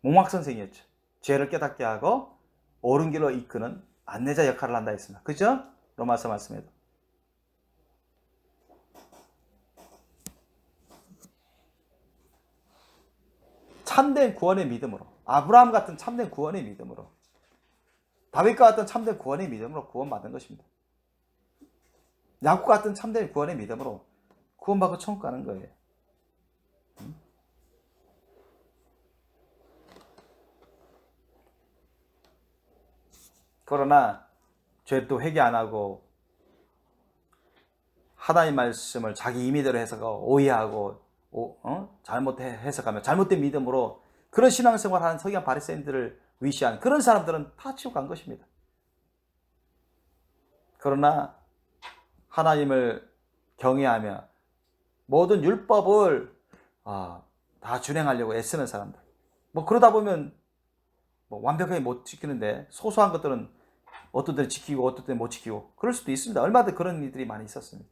몽학선생이었죠. 죄를 깨닫게 하고 옳은 길로 이끄는 안내자 역할을 한다 했습니다. 그죠? 로마서 말씀에도. 참된 구원의 믿음으로 아브라함 같은 참된 구원의 믿음으로 다윗과 같은 참된 구원의 믿음으로 구원받은 것입니다. 야곱 같은 참된 구원의 믿음으로 구원받고 천국 가는 거예요. 그러나 죄도 회개 안 하고 하나님 말씀을 자기 임의대로 해석하고 오해하고 잘못 해석하며 잘못된 믿음으로 그런 신앙생활을 하는 서기관 바리새인들을 위시한 그런 사람들은 다 지옥 간 것입니다. 그러나 하나님을 경외하며 모든 율법을 다 준행하려고 애쓰는 사람들, 뭐 그러다 보면 뭐 완벽하게 못 지키는데 소소한 것들은 어떤 때는 지키고 어떤 때는 못 지키고 그럴 수도 있습니다. 얼마든지 그런 일들이 많이 있었습니다.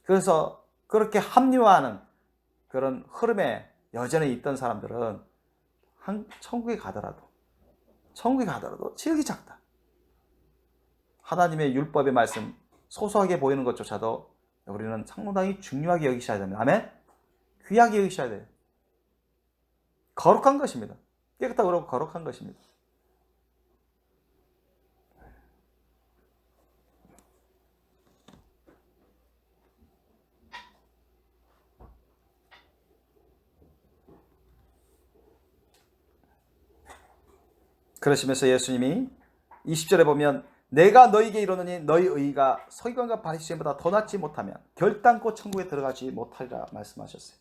그래서 그렇게 합리화하는 그런 흐름에 여전히 있던 사람들은 천국에 가더라도 지극히 작다. 하나님의 율법의 말씀 소소하게 보이는 것조차도 우리는 상당히 중요하게 여기셔야 됩니다. 아멘? 귀하게 여기셔야 돼요. 거룩한 것입니다. 깨끗하고 그렇고 거룩한 것입니다. 그러시면서 예수님이 20절에 보면 내가 너희에게 이르노니 너희 의가 서기관과 바리새인보다 더 낫지 못하면 결단코 천국에 들어가지 못하리라 말씀하셨어요.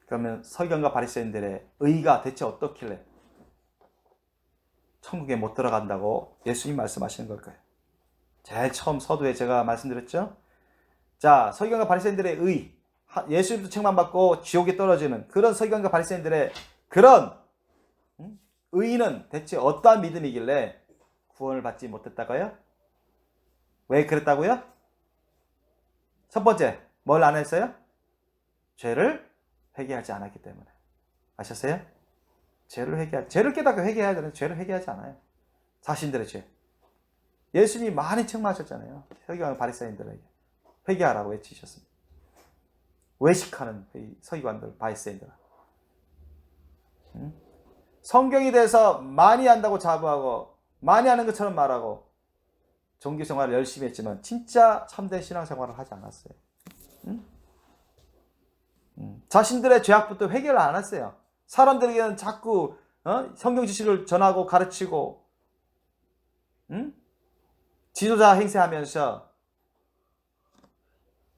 그러면 서기관과 바리새인들의 의가 대체 어떻길래 천국에 못 들어간다고 예수님 말씀하시는 걸까요? 제일 처음 서두에 제가 말씀드렸죠. 자, 서기관과 바리새인들의 의, 예수님도 책망받고 지옥에 떨어지는 그런 서기관과 바리새인들의 그런 의는 대체 어떠한 믿음이길래 구원을 받지 못했다고요? 왜 그랬다고요? 첫 번째, 뭘 안 했어요? 죄를 회개하지 않았기 때문에. 아셨어요? 죄를 깨닫고 회개해야 되는데 죄를 회개하지 않아요. 자신들의 죄. 예수님이 많이 책망하셨잖아요. 서기관 바리새인들에게 회개하라고 외치셨습니다. 외식하는 서기관들, 바리새인들. 성경에 대해서 많이 한다고 자부하고 많이 하는 것처럼 말하고 종교 생활을 열심히 했지만 진짜 참된 신앙생활을 하지 않았어요. 자신들의 죄악부터 회개를 안 했어요. 사람들에게는 자꾸 성경 지식을 전하고 가르치고 지도자 행세하면서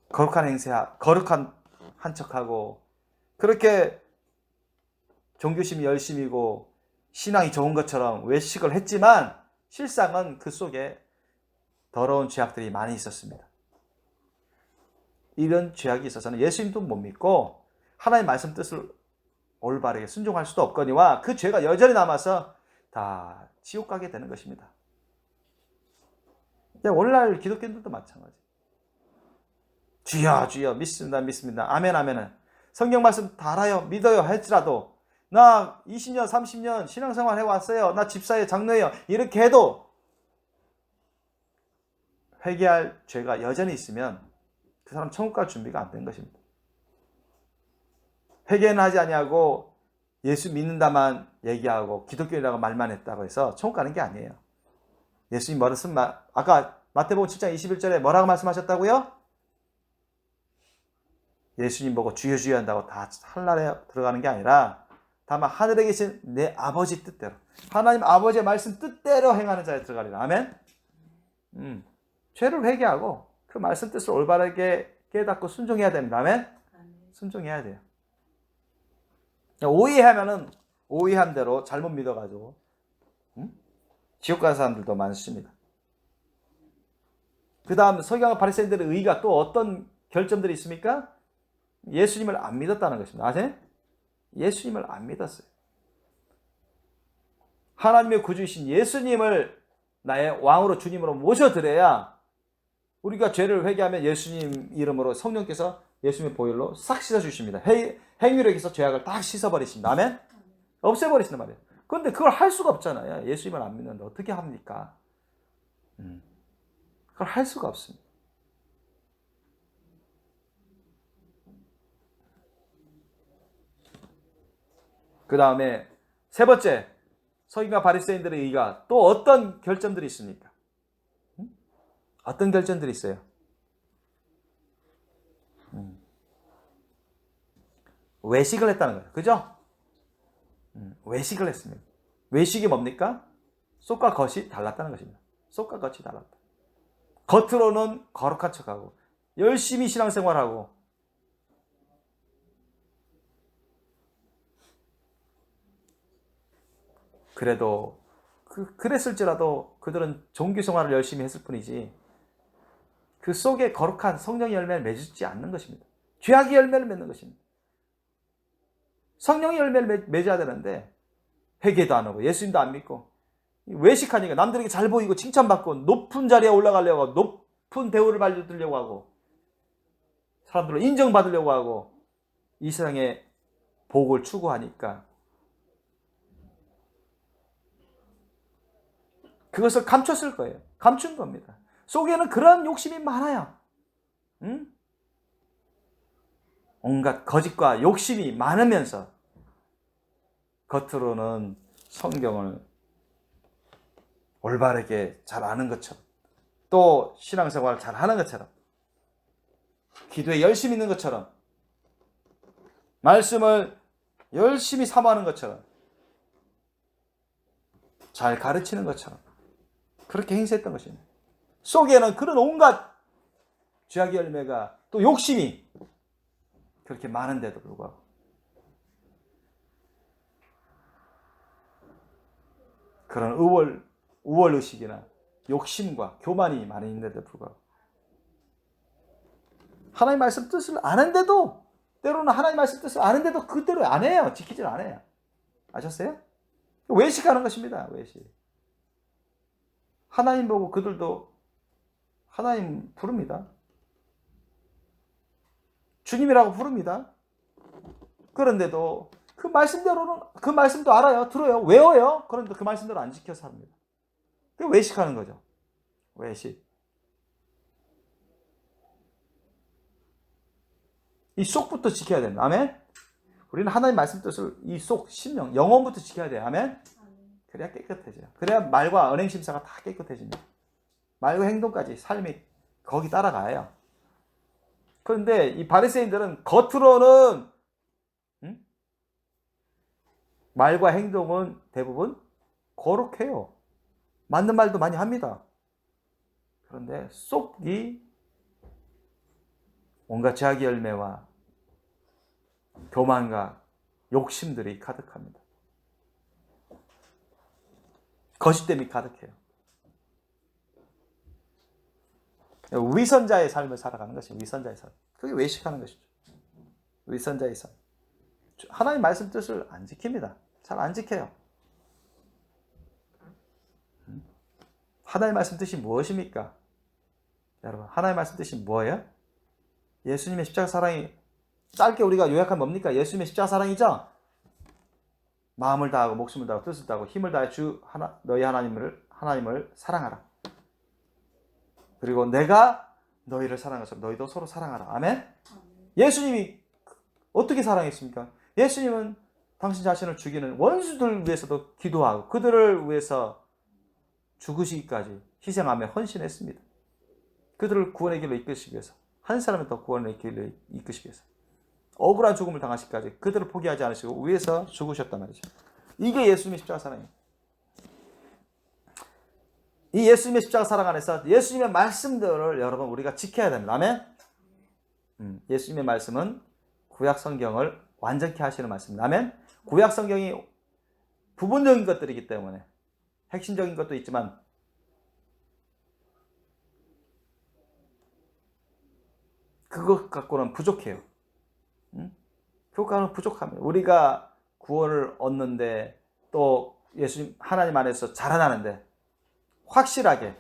거룩한 한 척하고 그렇게 종교심이 열심이고 신앙이 좋은 것처럼 외식을 했지만 실상은 그 속에 더러운 죄악들이 많이 있었습니다. 이런 죄악이 있어서는 예수님도 못 믿고 하나님의 말씀 뜻을 올바르게 순종할 수도 없거니와 그 죄가 여전히 남아서 다 지옥 가게 되는 것입니다. 오늘날 기독교인들도 마찬가지. 주여 주여 믿습니다. 아멘 아멘은 성경 말씀 다 알아요 믿어요 할지라도 나 20년 30년 신앙생활 해왔어요. 나 집사예요 장로예요. 이렇게 해도 회개할 죄가 여전히 있으면 그 사람 천국 갈 준비가 안 된 것입니다. 회개는 하지 아니하고 예수 믿는다만 얘기하고 기독교인이라고 말만 했다고 해서 천국 가는 게 아니에요. 예수님 말씀 아까 마태복음 7장 21절에 뭐라고 말씀하셨다고요? 예수님 보고 주여 주여 한다고 다 한날에 들어가는 게 아니라 다만 하늘에 계신 내 아버지 뜻대로 하나님 아버지의 말씀 뜻대로 행하는 자에 들어가리라. 아멘. 죄를 회개하고 그 말씀 뜻을 올바르게 깨닫고 순종해야 됩니다. 아멘. 순종해야 돼요. 오해하면은 오해한 대로 잘못 믿어가지고 지옥 가는 사람들도 많습니다. 그 다음 서기관과 바리새인들의 의가 또 어떤 결점들이 있습니까? 예수님을 안 믿었다는 것입니다. 아세요? 예수님을 안 믿었어요. 하나님의 구주이신 예수님을 나의 왕으로 주님으로 모셔드려야 우리가 죄를 회개하면 예수님 이름으로 성령께서 예수님의 보혈로 싹 씻어주십니다. 행위력에서 죄악을 딱 씻어버리십니다. 아멘? 없애버리신단 말이에요. 그런데 그걸 할 수가 없잖아요. 예수님을 안 믿는데 어떻게 합니까? 그걸 할 수가 없습니다. 그 다음에 세 번째, 서기관과 바리새인들의 의가 또 어떤 결점들이 있습니까? 어떤 결점들이 있어요? 외식을 했다는 거예요. 그죠? 외식을 했습니다. 외식이 뭡니까? 속과 겉이 달랐다는 것입니다. 속과 겉이 달랐다. 겉으로는 거룩한 척하고 열심히 신앙생활하고 그래도 그랬을지라도 그들은 종교생활을 열심히 했을 뿐이지 그 속에 거룩한 성령의 열매를 맺지 않는 것입니다. 죄악의 열매를 맺는 것입니다. 성령의 열매를 맺어야 되는데 회개도 안 하고 예수님도 안 믿고 외식하니까 남들에게 잘 보이고 칭찬받고 높은 자리에 올라가려고 하고 높은 대우를 받으려고 하고 사람들로 인정받으려고 하고 이 세상의 복을 추구하니까 그것을 감췄을 거예요. 감춘 겁니다. 속에는 그런 욕심이 많아요. 응? 온갖 거짓과 욕심이 많으면서 겉으로는 성경을 올바르게 잘 아는 것처럼 또 신앙생활을 잘 하는 것처럼 기도에 열심히 있는 것처럼 말씀을 열심히 사모하는 것처럼 잘 가르치는 것처럼 그렇게 행세했던 것입니다. 속에는 그런 온갖 죄악의 열매가 또 욕심이 그렇게 많은데도 불구하고 그런 우월의식이나 욕심과 교만이 많이 있는데도 불구하고 하나님 말씀 뜻을 아는데도 때로는 하나님 말씀 뜻을 아는데도 그대로 안 해요. 지키질 않아요. 아셨어요? 외식하는 것입니다. 외식. 하나님 보고 그들도 하나님 부릅니다. 주님이라고 부릅니다. 그런데도 그 말씀대로는 그 말씀도 알아요. 들어요. 외워요. 그런데 그 말씀대로 안 지켜서 합니다. 그게 외식하는 거죠. 외식. 이 속부터 지켜야 됩니다. 아멘? 우리는 하나님 말씀 뜻을 이 속, 심령, 영혼부터 지켜야 돼요. 아멘? 그래야 깨끗해져요. 그래야 말과 언행심사가 다 깨끗해집니다. 말과 행동까지 삶이 거기 따라가요. 그런데 이 바리새인들은 겉으로는 말과 행동은 대부분 거룩해요. 맞는 말도 많이 합니다. 그런데 속이 온갖 죄악의 열매와 교만과 욕심들이 가득합니다. 거짓됨이 가득해요. 위선자의 삶을 살아가는 것이 위선자의 삶. 그게 외식하는 것이죠. 위선자의 삶. 하나님 말씀 뜻을 안 지킵니다. 잘 안 지켜요. 하나님 말씀 뜻이 무엇입니까? 여러분, 하나님 말씀 뜻이 뭐예요? 예수님의 십자가 사랑이 짧게 우리가 요약하면 뭡니까? 예수님의 십자가 사랑이죠? 마음을 다하고 목숨을 다하고 뜻을 다하고 힘을 다해 너희 하나님을 사랑하라. 그리고 내가 너희를 사랑한 것처럼 너희도 서로 사랑하라. 아멘? 예수님이 어떻게 사랑했습니까? 예수님은 당신 자신을 죽이는 원수들 위해서도 기도하고 그들을 위해서 죽으시기까지 희생하며 헌신했습니다. 그들을 구원의 길로 이끄시기 위해서 한 사람을 더 구원의 길로 이끄시기 위해서 억울한 죽음을 당하시기까지 그들을 포기하지 않으시고 위해서 죽으셨단 말이죠. 이게 예수님의 십자가 사랑입니다. 이 예수님의 십자가 사랑 안에서 예수님의 말씀들을 여러분 우리가 지켜야 됩니다. 아멘? 예수님의 말씀은 구약 성경을 완전케 하시는 말씀입니다. 아멘? 구약 성경이 부분적인 것들이기 때문에 핵심적인 것도 있지만 그것 갖고는 부족해요. 그것과는 부족합니다. 우리가 구원을 얻는데 또 예수님 하나님 안에서 자라나는데 확실하게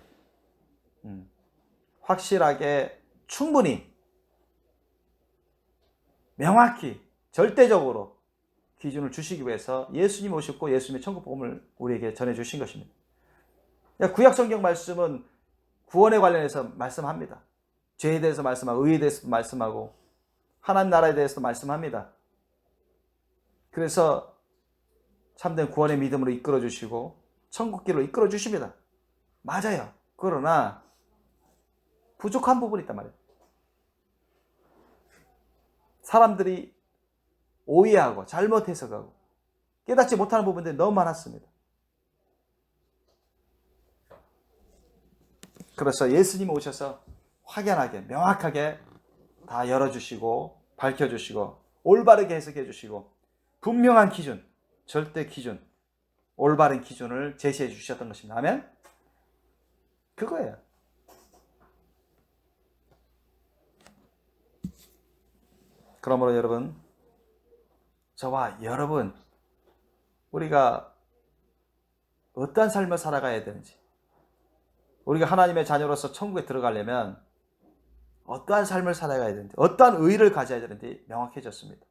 충분히 명확히 절대적으로 기준을 주시기 위해서 예수님 오셨고 예수님의 천국 복음을 우리에게 전해주신 것입니다. 구약 성경 말씀은 구원에 관련해서 말씀합니다. 죄에 대해서 말씀하고 의에 대해서 말씀하고 하나님 나라에 대해서도 말씀합니다. 그래서 참된 구원의 믿음으로 이끌어 주시고 천국길로 이끌어 주십니다. 맞아요. 그러나 부족한 부분이 있단 말이에요. 사람들이 오해하고 잘못 해석하고 깨닫지 못하는 부분들이 너무 많았습니다. 그래서 예수님이 오셔서 확연하게 명확하게 다 열어주시고 밝혀주시고 올바르게 해석해 주시고 분명한 기준, 절대 기준, 올바른 기준을 제시해 주셨던 것입니다. 아멘? 그거예요. 그러므로 여러분, 저와 여러분, 우리가 어떠한 삶을 살아가야 되는지, 우리가 하나님의 자녀로서 천국에 들어가려면 어떠한 삶을 살아가야 되는지, 어떠한 의의를 가져야 되는지 명확해졌습니다.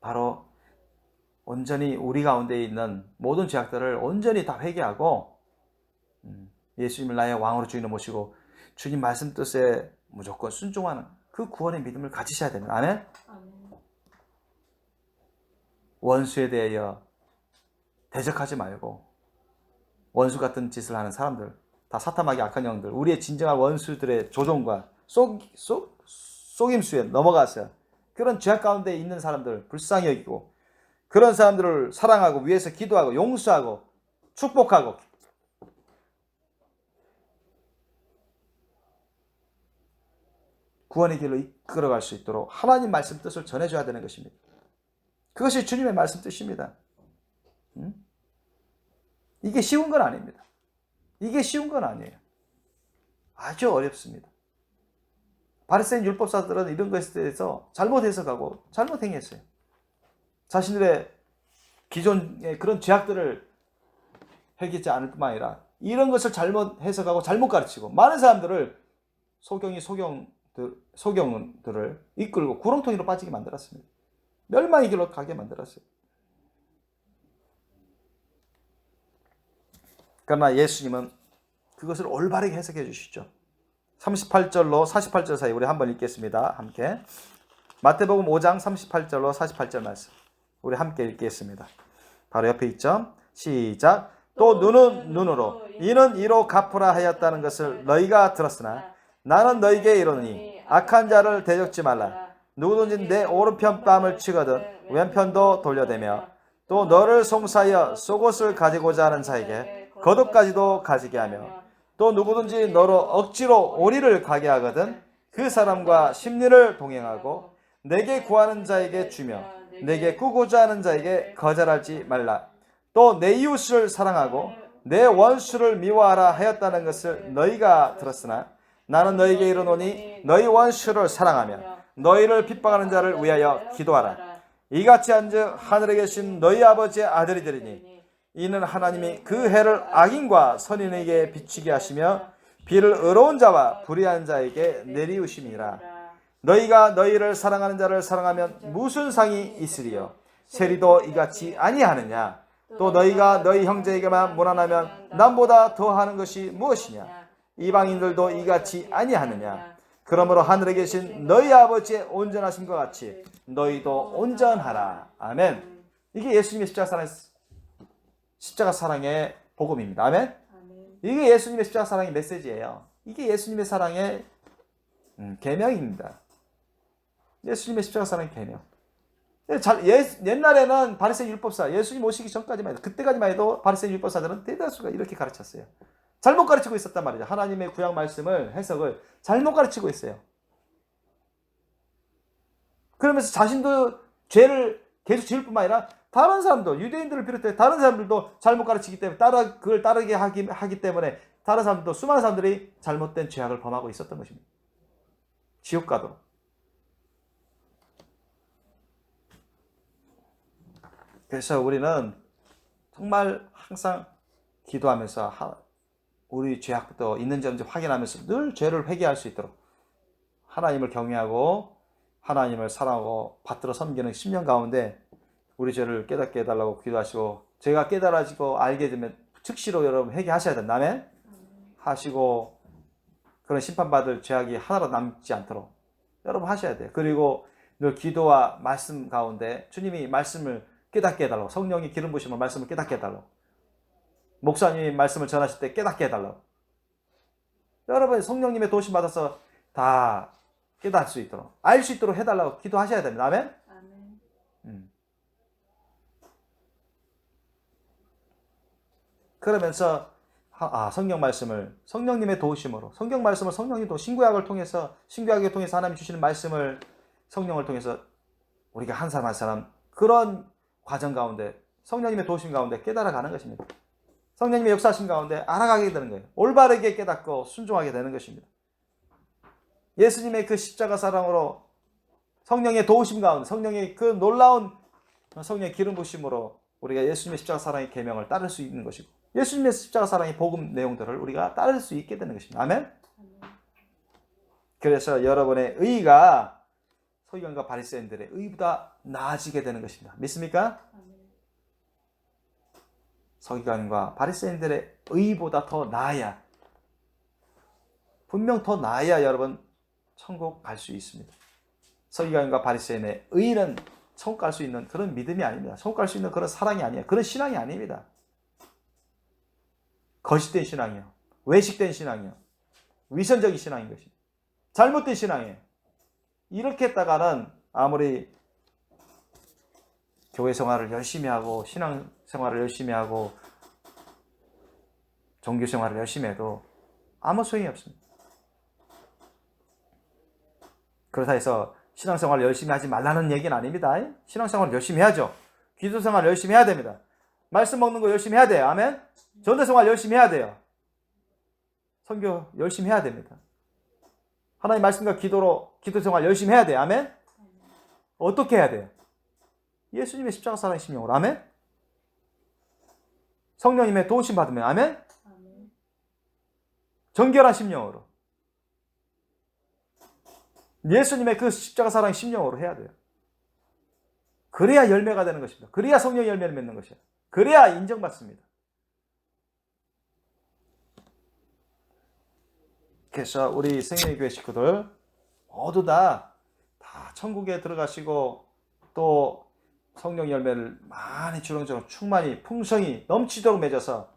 바로 온전히 우리 가운데 있는 모든 죄악들을 온전히 다 회개하고 예수님을 나의 왕으로 주인으로 모시고 주님 말씀 뜻에 무조건 순종하는 그 구원의 믿음을 가지셔야 됩니다. 아멘? 원수에 대하여 대적하지 말고 원수 같은 짓을 하는 사람들, 다 사탄마귀 악한 영들, 우리의 진정한 원수들의 조종과 속임수에 넘어가서 그런 죄악 가운데 있는 사람들 불쌍히 여기고 그런 사람들을 사랑하고 위해서 기도하고 용서하고 축복하고 구원의 길로 이끌어갈 수 있도록 하나님 말씀 뜻을 전해줘야 되는 것입니다. 그것이 주님의 말씀 뜻입니다. 이게 쉬운 건 아닙니다. 이게 쉬운 건 아니에요. 아주 어렵습니다. 바리새인 율법사들은 이런 것에 대해서 잘못 해석하고 잘못 행했어요. 자신들의 기존의 그런 죄악들을 회개하지 않을 뿐만 아니라 이런 것을 잘못 해석하고 잘못 가르치고 많은 사람들을 소경들을 이끌고 구렁텅이로 빠지게 만들었습니다. 멸망의 길로 가게 만들었어요. 그러나 예수님은 그것을 올바르게 해석해 주시죠. 38절로 48절 사이 우리 한번 읽겠습니다. 함께 마태복음 5장 38절로 48절 말씀 우리 함께 읽겠습니다. 바로 옆에 있죠. 시작. 또 눈은 눈으로 이는 이로 갚으라 하였다는 것을 너희가 들었으나 나는 너희에게 이르노니 악한 자를 대적지 말라. 누구든지 내 오른편 뺨을 치거든 왼편도 돌려대며 또 너를 송사하여 속옷을 가지고자 하는 자에게 겉옷까지도 가지게 하며 또 누구든지 너로 억지로 오리를 가게 하거든 그 사람과 심리를 동행하고 내게 구하는 자에게 주며 내게 구고자 하는 자에게 거절하지 말라. 또 내 이웃을 사랑하고 내 원수를 미워하라 하였다는 것을 너희가 들었으나 나는 너희에게 이르노니 너희 원수를 사랑하며 너희를 핍박하는 자를 위하여 기도하라. 이같이 한즉 하늘에 계신 너희 아버지의 아들이 되리니 이는 하나님이 그 해를 악인과 선인에게 비추게 하시며 비를 의로운 자와 불의한 자에게 내리우심이라. 너희가 너희를 사랑하는 자를 사랑하면 무슨 상이 있으리요? 세리도 이같이 아니하느냐? 또 너희가 너희 형제에게만 무난하면 남보다 더하는 것이 무엇이냐? 이방인들도 이같이 아니하느냐? 그러므로 하늘에 계신 너희 아버지의 온전하심과 같이 너희도 온전하라. 아멘. 이게 예수님의 십자가 사랑의 복음입니다. 아멘. 이게 예수님의 십자가 사랑의 메시지예요. 이게 예수님의 사랑의 계명입니다. 예수님의 십자가 사랑의 계명. 옛날에는 바리새인 율법사, 예수님 오시기 전까지만 해도 그때까지만 해도 바리새인 율법사들은 대다수가 이렇게 가르쳤어요. 잘못 가르치고 있었단 말이죠. 하나님의 구약 말씀을 해석을 잘못 가르치고 있어요. 그러면서 자신도 죄를 계속 지을 뿐만 아니라 다른 사람도, 유대인들을 비롯해 다른 사람들도 잘못 가르치기 때문에 그걸 따르게 하기 때문에 다른 사람들도, 수많은 사람들이 잘못된 죄악을 범하고 있었던 것입니다. 지옥 가도록. 그래서 우리는 정말 항상 기도하면서 우리 죄악부터 있는지 없는지 확인하면서 늘 죄를 회개할 수 있도록 하나님을 경외하고 하나님을 사랑하고 받들어 섬기는 10년 가운데 우리 죄를 깨닫게 해달라고 기도하시고, 죄가 깨달아지고 알게 되면 즉시로 여러분 회개하셔야 된다. 아멘? 하시고 그런 심판받을 죄악이 하나도 남지 않도록 여러분 하셔야 돼요. 그리고 늘 기도와 말씀 가운데 주님이 말씀을 깨닫게 해달라고, 성령이 기름 부으시면 말씀을 깨닫게 해달라고, 목사님이 말씀을 전하실 때 깨닫게 해달라고, 여러분 성령님의 도우심 받아서 다 깨달을 수 있도록, 알 수 있도록 해달라고 기도하셔야 됩니다. 아멘? 그러면서 성경 말씀을 성령님의 도우심으로, 성경 말씀을 성령님도 신구약을 통해서 하나님 주시는 말씀을 성령을 통해서 우리가 한 사람 한 사람 그런 과정 가운데 성령님의 도우심 가운데 깨달아가는 것입니다. 성령님의 역사하심 가운데 알아가게 되는 거예요. 올바르게 깨닫고 순종하게 되는 것입니다. 예수님의 그 십자가 사랑으로 성령의 도우심 가운데 성령의 그 놀라운 성령의 기름 부심으로 우리가 예수님의 십자가 사랑의 계명을 따를 수 있는 것이고 예수님의 십자가 사랑의 복음 내용들을 우리가 따를 수 있게 되는 것입니다. 아멘? 그래서 여러분의 의가 서기관과 바리새인들의 의보다 나아지게 되는 것입니다. 믿습니까? 서기관과 바리새인들의 의보다 더 나아야, 분명 더 나아야 여러분 천국 갈 수 있습니다. 서기관과 바리새인의 의는 천국 갈 수 있는 그런 믿음이 아닙니다. 천국 갈 수 있는 그런 사랑이 아니에요. 그런 신앙이 아닙니다. 거짓된 신앙이요, 외식된 신앙이요, 위선적인 신앙인 것입니다. 잘못된 신앙이에요. 이렇게 했다가는 아무리 교회 생활을 열심히 하고 신앙 생활을 열심히 하고 종교 생활을 열심히 해도 아무 소용이 없습니다. 그렇다 해서 신앙생활을 열심히 하지 말라는 얘기는 아닙니다. 신앙생활을 열심히 해야죠. 기도생활을 열심히 해야 됩니다. 말씀 먹는 거 열심히 해야 돼요. 아멘? 전도생활 열심히 해야 돼요. 선교 열심히 해야 됩니다. 하나님 말씀과 기도생활 열심히 해야 돼요. 아멘? 어떻게 해야 돼요? 예수님의 십자가 사랑의 심령으로. 아멘? 성령님의 도우심 받으면. 아멘? 정결한 심령으로. 예수님의 그 십자가 사랑의 심령으로 해야 돼요. 그래야 열매가 되는 것입니다. 그래야 성령 열매를 맺는 것이에요. 그래야 인정받습니다. 그래서 우리 생명의 교회 식구들 모두 다 천국에 들어가시고 또 성령 열매를 많이 주렁주렁 충만히 풍성히 넘치도록 맺어서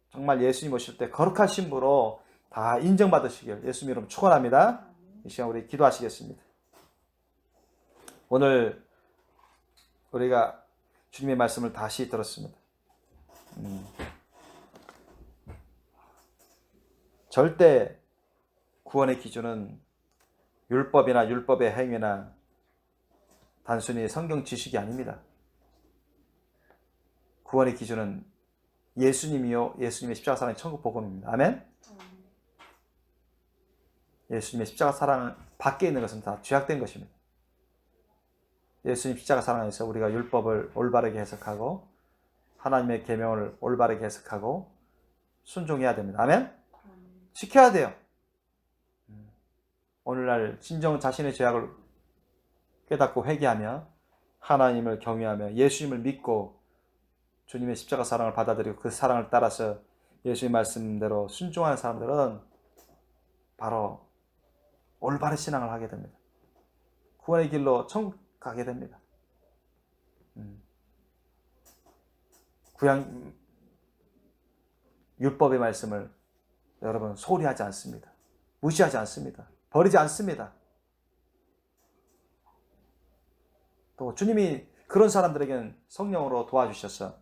정말 예수님 오실 때 거룩한 신부로 다 인정받으시길 예수님 이름 축원합니다. 이 시간 우리 기도하시겠습니다. 오늘 우리가 주님의 말씀을 다시 들었습니다. 절대 구원의 기준은 율법이나 율법의 행위나 단순히 성경 지식이 아닙니다. 구원의 기준은 예수님이요, 예수님의 십자가 사랑의 천국 복음입니다. 아멘? 예수님의 십자가 사랑 밖에 있는 것은 다 죄악된 것입니다. 예수님 십자가 사랑 안에서 우리가 율법을 올바르게 해석하고 하나님의 계명을 올바르게 해석하고 순종해야 됩니다. 아멘? 지켜야 돼요. 오늘날 진정 자신의 죄악을 깨닫고 회개하며 하나님을 경외하며 예수님을 믿고 주님의 십자가 사랑을 받아들이고 그 사랑을 따라서 예수의 말씀대로 순종하는 사람들은 바로 올바른 신앙을 하게 됩니다. 구원의 길로 천국 가게 됩니다. 구약 율법의 말씀을 여러분 소홀히 하지 않습니다. 무시하지 않습니다. 버리지 않습니다. 또 주님이 그런 사람들에게는 성령으로 도와주셔서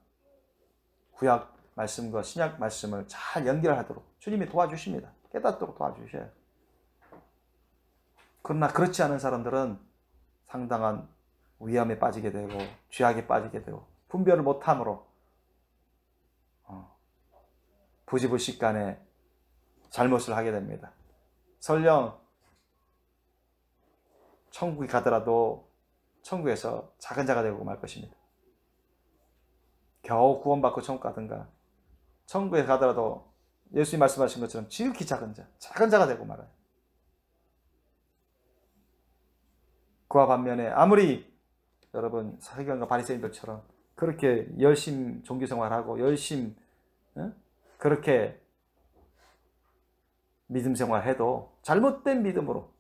구약 말씀과 신약 말씀을 잘 연결하도록 주님이 도와주십니다. 깨닫도록 도와주셔요. 그러나 그렇지 않은 사람들은 상당한 위험에 빠지게 되고 죄악에 빠지게 되고 분별을 못함으로 부지불식간에 잘못을 하게 됩니다. 설령 천국에 가더라도 천국에서 작은 자가 되고 말 것입니다. 겨우 구원받고 천국 가든가 천국에 가더라도 예수님 말씀하신 것처럼 지극히 작은 자가 되고 말아요. 그와 반면에 아무리 여러분 서기관과 바리새인들처럼 그렇게 열심 종교생활하고 열심 그렇게 믿음 생활해도 잘못된 믿음으로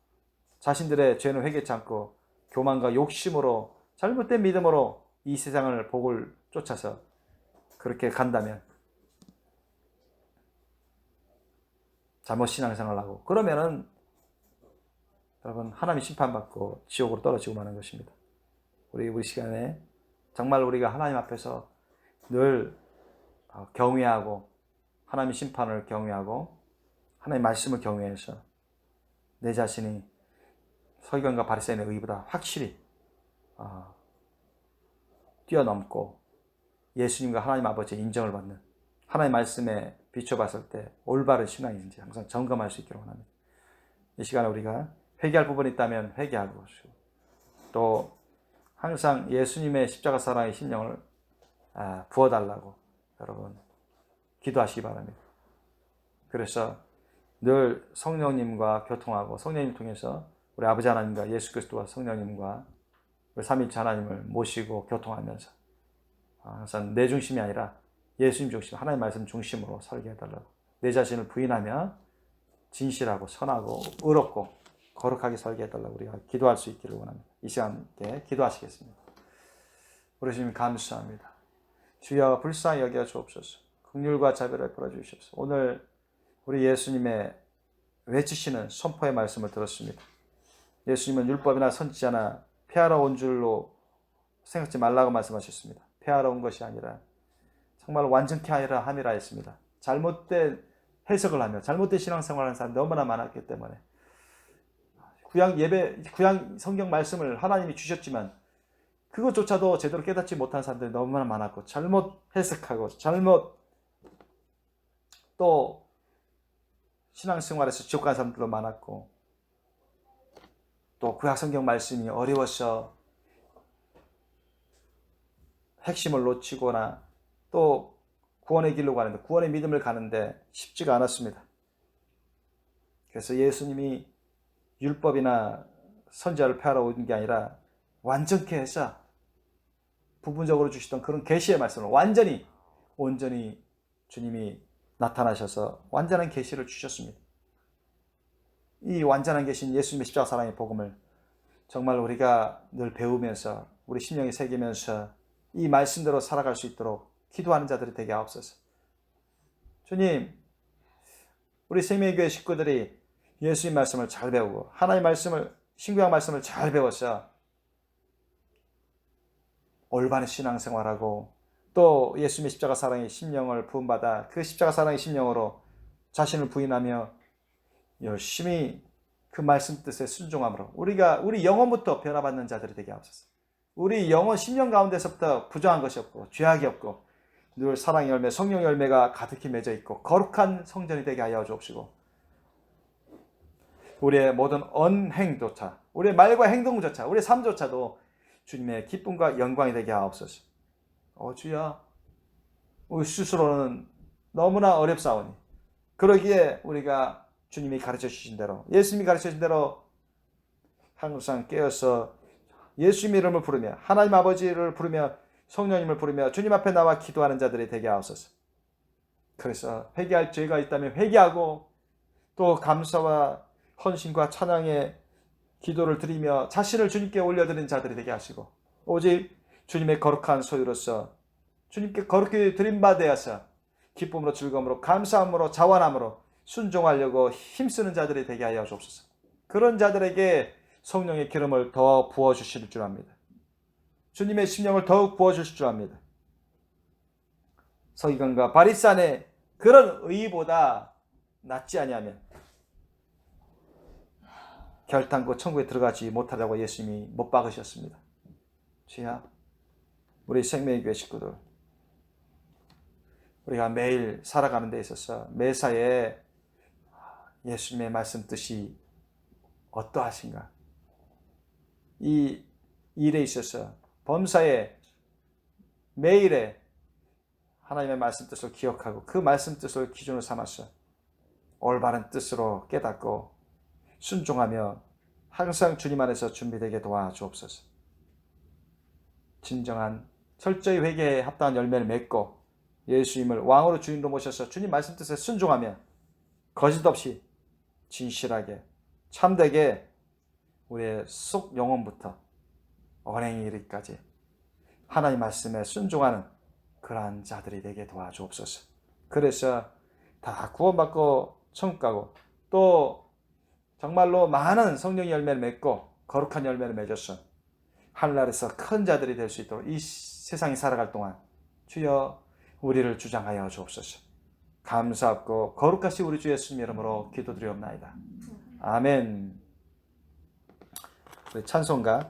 자신들의 죄는 회개치 않고 교만과 욕심으로 잘못된 믿음으로 이 세상을 복을 쫓아서 그렇게 간다면 잘못 신앙생활을 하고 그러면은 여러분 하나님 심판받고 지옥으로 떨어지고 마는 것입니다. 우리 시간에 정말 우리가 하나님 앞에서 늘 경외하고 하나님의 심판을 경외하고 하나님의 말씀을 경외해서 내 자신이 서기관과 바리새인의 의보다 확실히 뛰어넘고 예수님과 하나님 아버지의 인정을 받는 하나님의 말씀에 비춰봤을 때 올바른 신앙인지 항상 점검할 수 있기를 원합니다. 이 시간에 우리가 회개할 부분이 있다면 회개하고 또 항상 예수님의 십자가 사랑의 심령을 부어달라고 여러분 기도하시기 바랍니다. 그래서 늘 성령님과 교통하고 성령님 통해서 우리 아버지 하나님과 예수 그리스도와 성령님과 우리 삼위일체 하나님을 모시고 교통하면서 항상 내 중심이 아니라 예수님 중심, 하나님의 말씀 중심으로 살게 해달라고 내 자신을 부인하며 진실하고 선하고 의롭고 거룩하게 살게 해달라고 우리가 기도할 수 있기를 원합니다. 이 시간 함께 기도하시겠습니다. 우리 주님 감사합니다. 주여 불쌍히 여겨 주옵소서. 긍휼과 자비를 베풀어 주시옵소서. 오늘 우리 예수님의 외치시는 선포의 말씀을 들었습니다. 예수님은 율법이나 선지자나 폐하러 온 줄로 생각지 말라고 말씀하셨습니다. 폐하러 온 것이 아니라 정말 완전케 하리라 함이라 했습니다. 잘못된 해석을 하며 잘못된 신앙생활을 하는 사람이 너무나 많았기 때문에 구약 성경 말씀을 하나님이 주셨지만 그것조차도 제대로 깨닫지 못한 사람들이 너무나 많았고 잘못 해석하고 잘못 또 신앙생활에서 지옥 간 사람들도 많았고 또 구약 성경 말씀이 어려워서 핵심을 놓치거나 또 구원의 길로 가는데 구원의 믿음을 가는데 쉽지가 않았습니다. 그래서 예수님이 율법이나 선지자를 폐하러 온 게 아니라 완전케 해서 부분적으로 주시던 그런 계시의 말씀을 온전히 주님이 나타나셔서 완전한 계시를 주셨습니다. 이 완전한 계신 예수님의 십자가 사랑의 복음을 정말 우리가 늘 배우면서 우리 심령에 새기면서 이 말씀대로 살아갈 수 있도록 기도하는 자들이 되게 하옵소서. 주님, 우리 생명교회 식구들이 예수님 말씀을 잘 배우고 하나님의 말씀을 신구약 말씀을 잘 배워서 올바른 신앙생활하고 또 예수님의 십자가 사랑의 심령을 부음받아 그 십자가 사랑의 심령으로 자신을 부인하며 열심히 그 말씀 뜻에 순종함으로 우리 영혼부터 변화받는 자들이 되게 하옵소서. 우리 영혼 심령 가운데서부터 부정한 것이 없고 죄악이 없고 늘 사랑의 열매 성령 열매가 가득히 맺어 있고 거룩한 성전이 되게 하여 주옵시고 우리의 모든 언행조차 우리의 말과 행동조차 우리의 삶조차도 주님의 기쁨과 영광이 되게 하옵소서. 주여 우리 스스로는 너무나 어렵사오니 그러기에 우리가 주님이 가르쳐 주신 대로 예수님이 가르쳐 주신 대로 항상 깨어서 예수님의 이름을 부르며 하나님 아버지를 부르며 성령님을 부르며 주님 앞에 나와 기도하는 자들이 되게 하옵소서. 그래서 회개할 죄가 있다면 회개하고 또 감사와 헌신과 찬양의 기도를 드리며 자신을 주님께 올려드리는 자들이 되게 하시고 오직 주님의 거룩한 소유로서 주님께 거룩히 드림받아서 기쁨으로 즐거움으로 감사함으로 자원함으로 순종하려고 힘쓰는 자들이 되게 하여 주옵소서. 그런 자들에게 성령의 기름을 더 부어주실 줄 압니다. 주님의 심령을 더욱 부어주실 줄 압니다. 서기관과 바리새인의 그런 의보다 낫지 아니하면 결단코 천국에 들어가지 못하라고 예수님이 못 박으셨습니다. 주야, 우리 생명의 교회 식구들 우리가 매일 살아가는 데 있어서 매사에 예수님의 말씀 뜻이 어떠하신가 이 일에 있어서 범사에 매일에 하나님의 말씀 뜻을 기억하고 그 말씀 뜻을 기준으로 삼아서 올바른 뜻으로 깨닫고 순종하며 항상 주님 안에서 준비되게 도와주옵소서. 진정한 철저히 회개에 합당한 열매를 맺고 예수님을 왕으로 주인으로 모셔서 주님 말씀 뜻에 순종하며 거짓 없이 진실하게 참되게 우리의 속 영혼부터 언행에 이르기까지 하나님 말씀에 순종하는 그러한 자들이 되게 도와주옵소서. 그래서 다 구원받고 천국 가고 또 정말로 많은 성령의 열매를 맺고 거룩한 열매를 맺어서 하늘나라에서 큰 자들이 될 수 있도록 이 세상이 살아갈 동안 주여 우리를 주장하여 주옵소서. 감사하고 거룩하시 우리 주 예수님 이름으로 기도드리옵나이다. 아멘. 우리 찬송가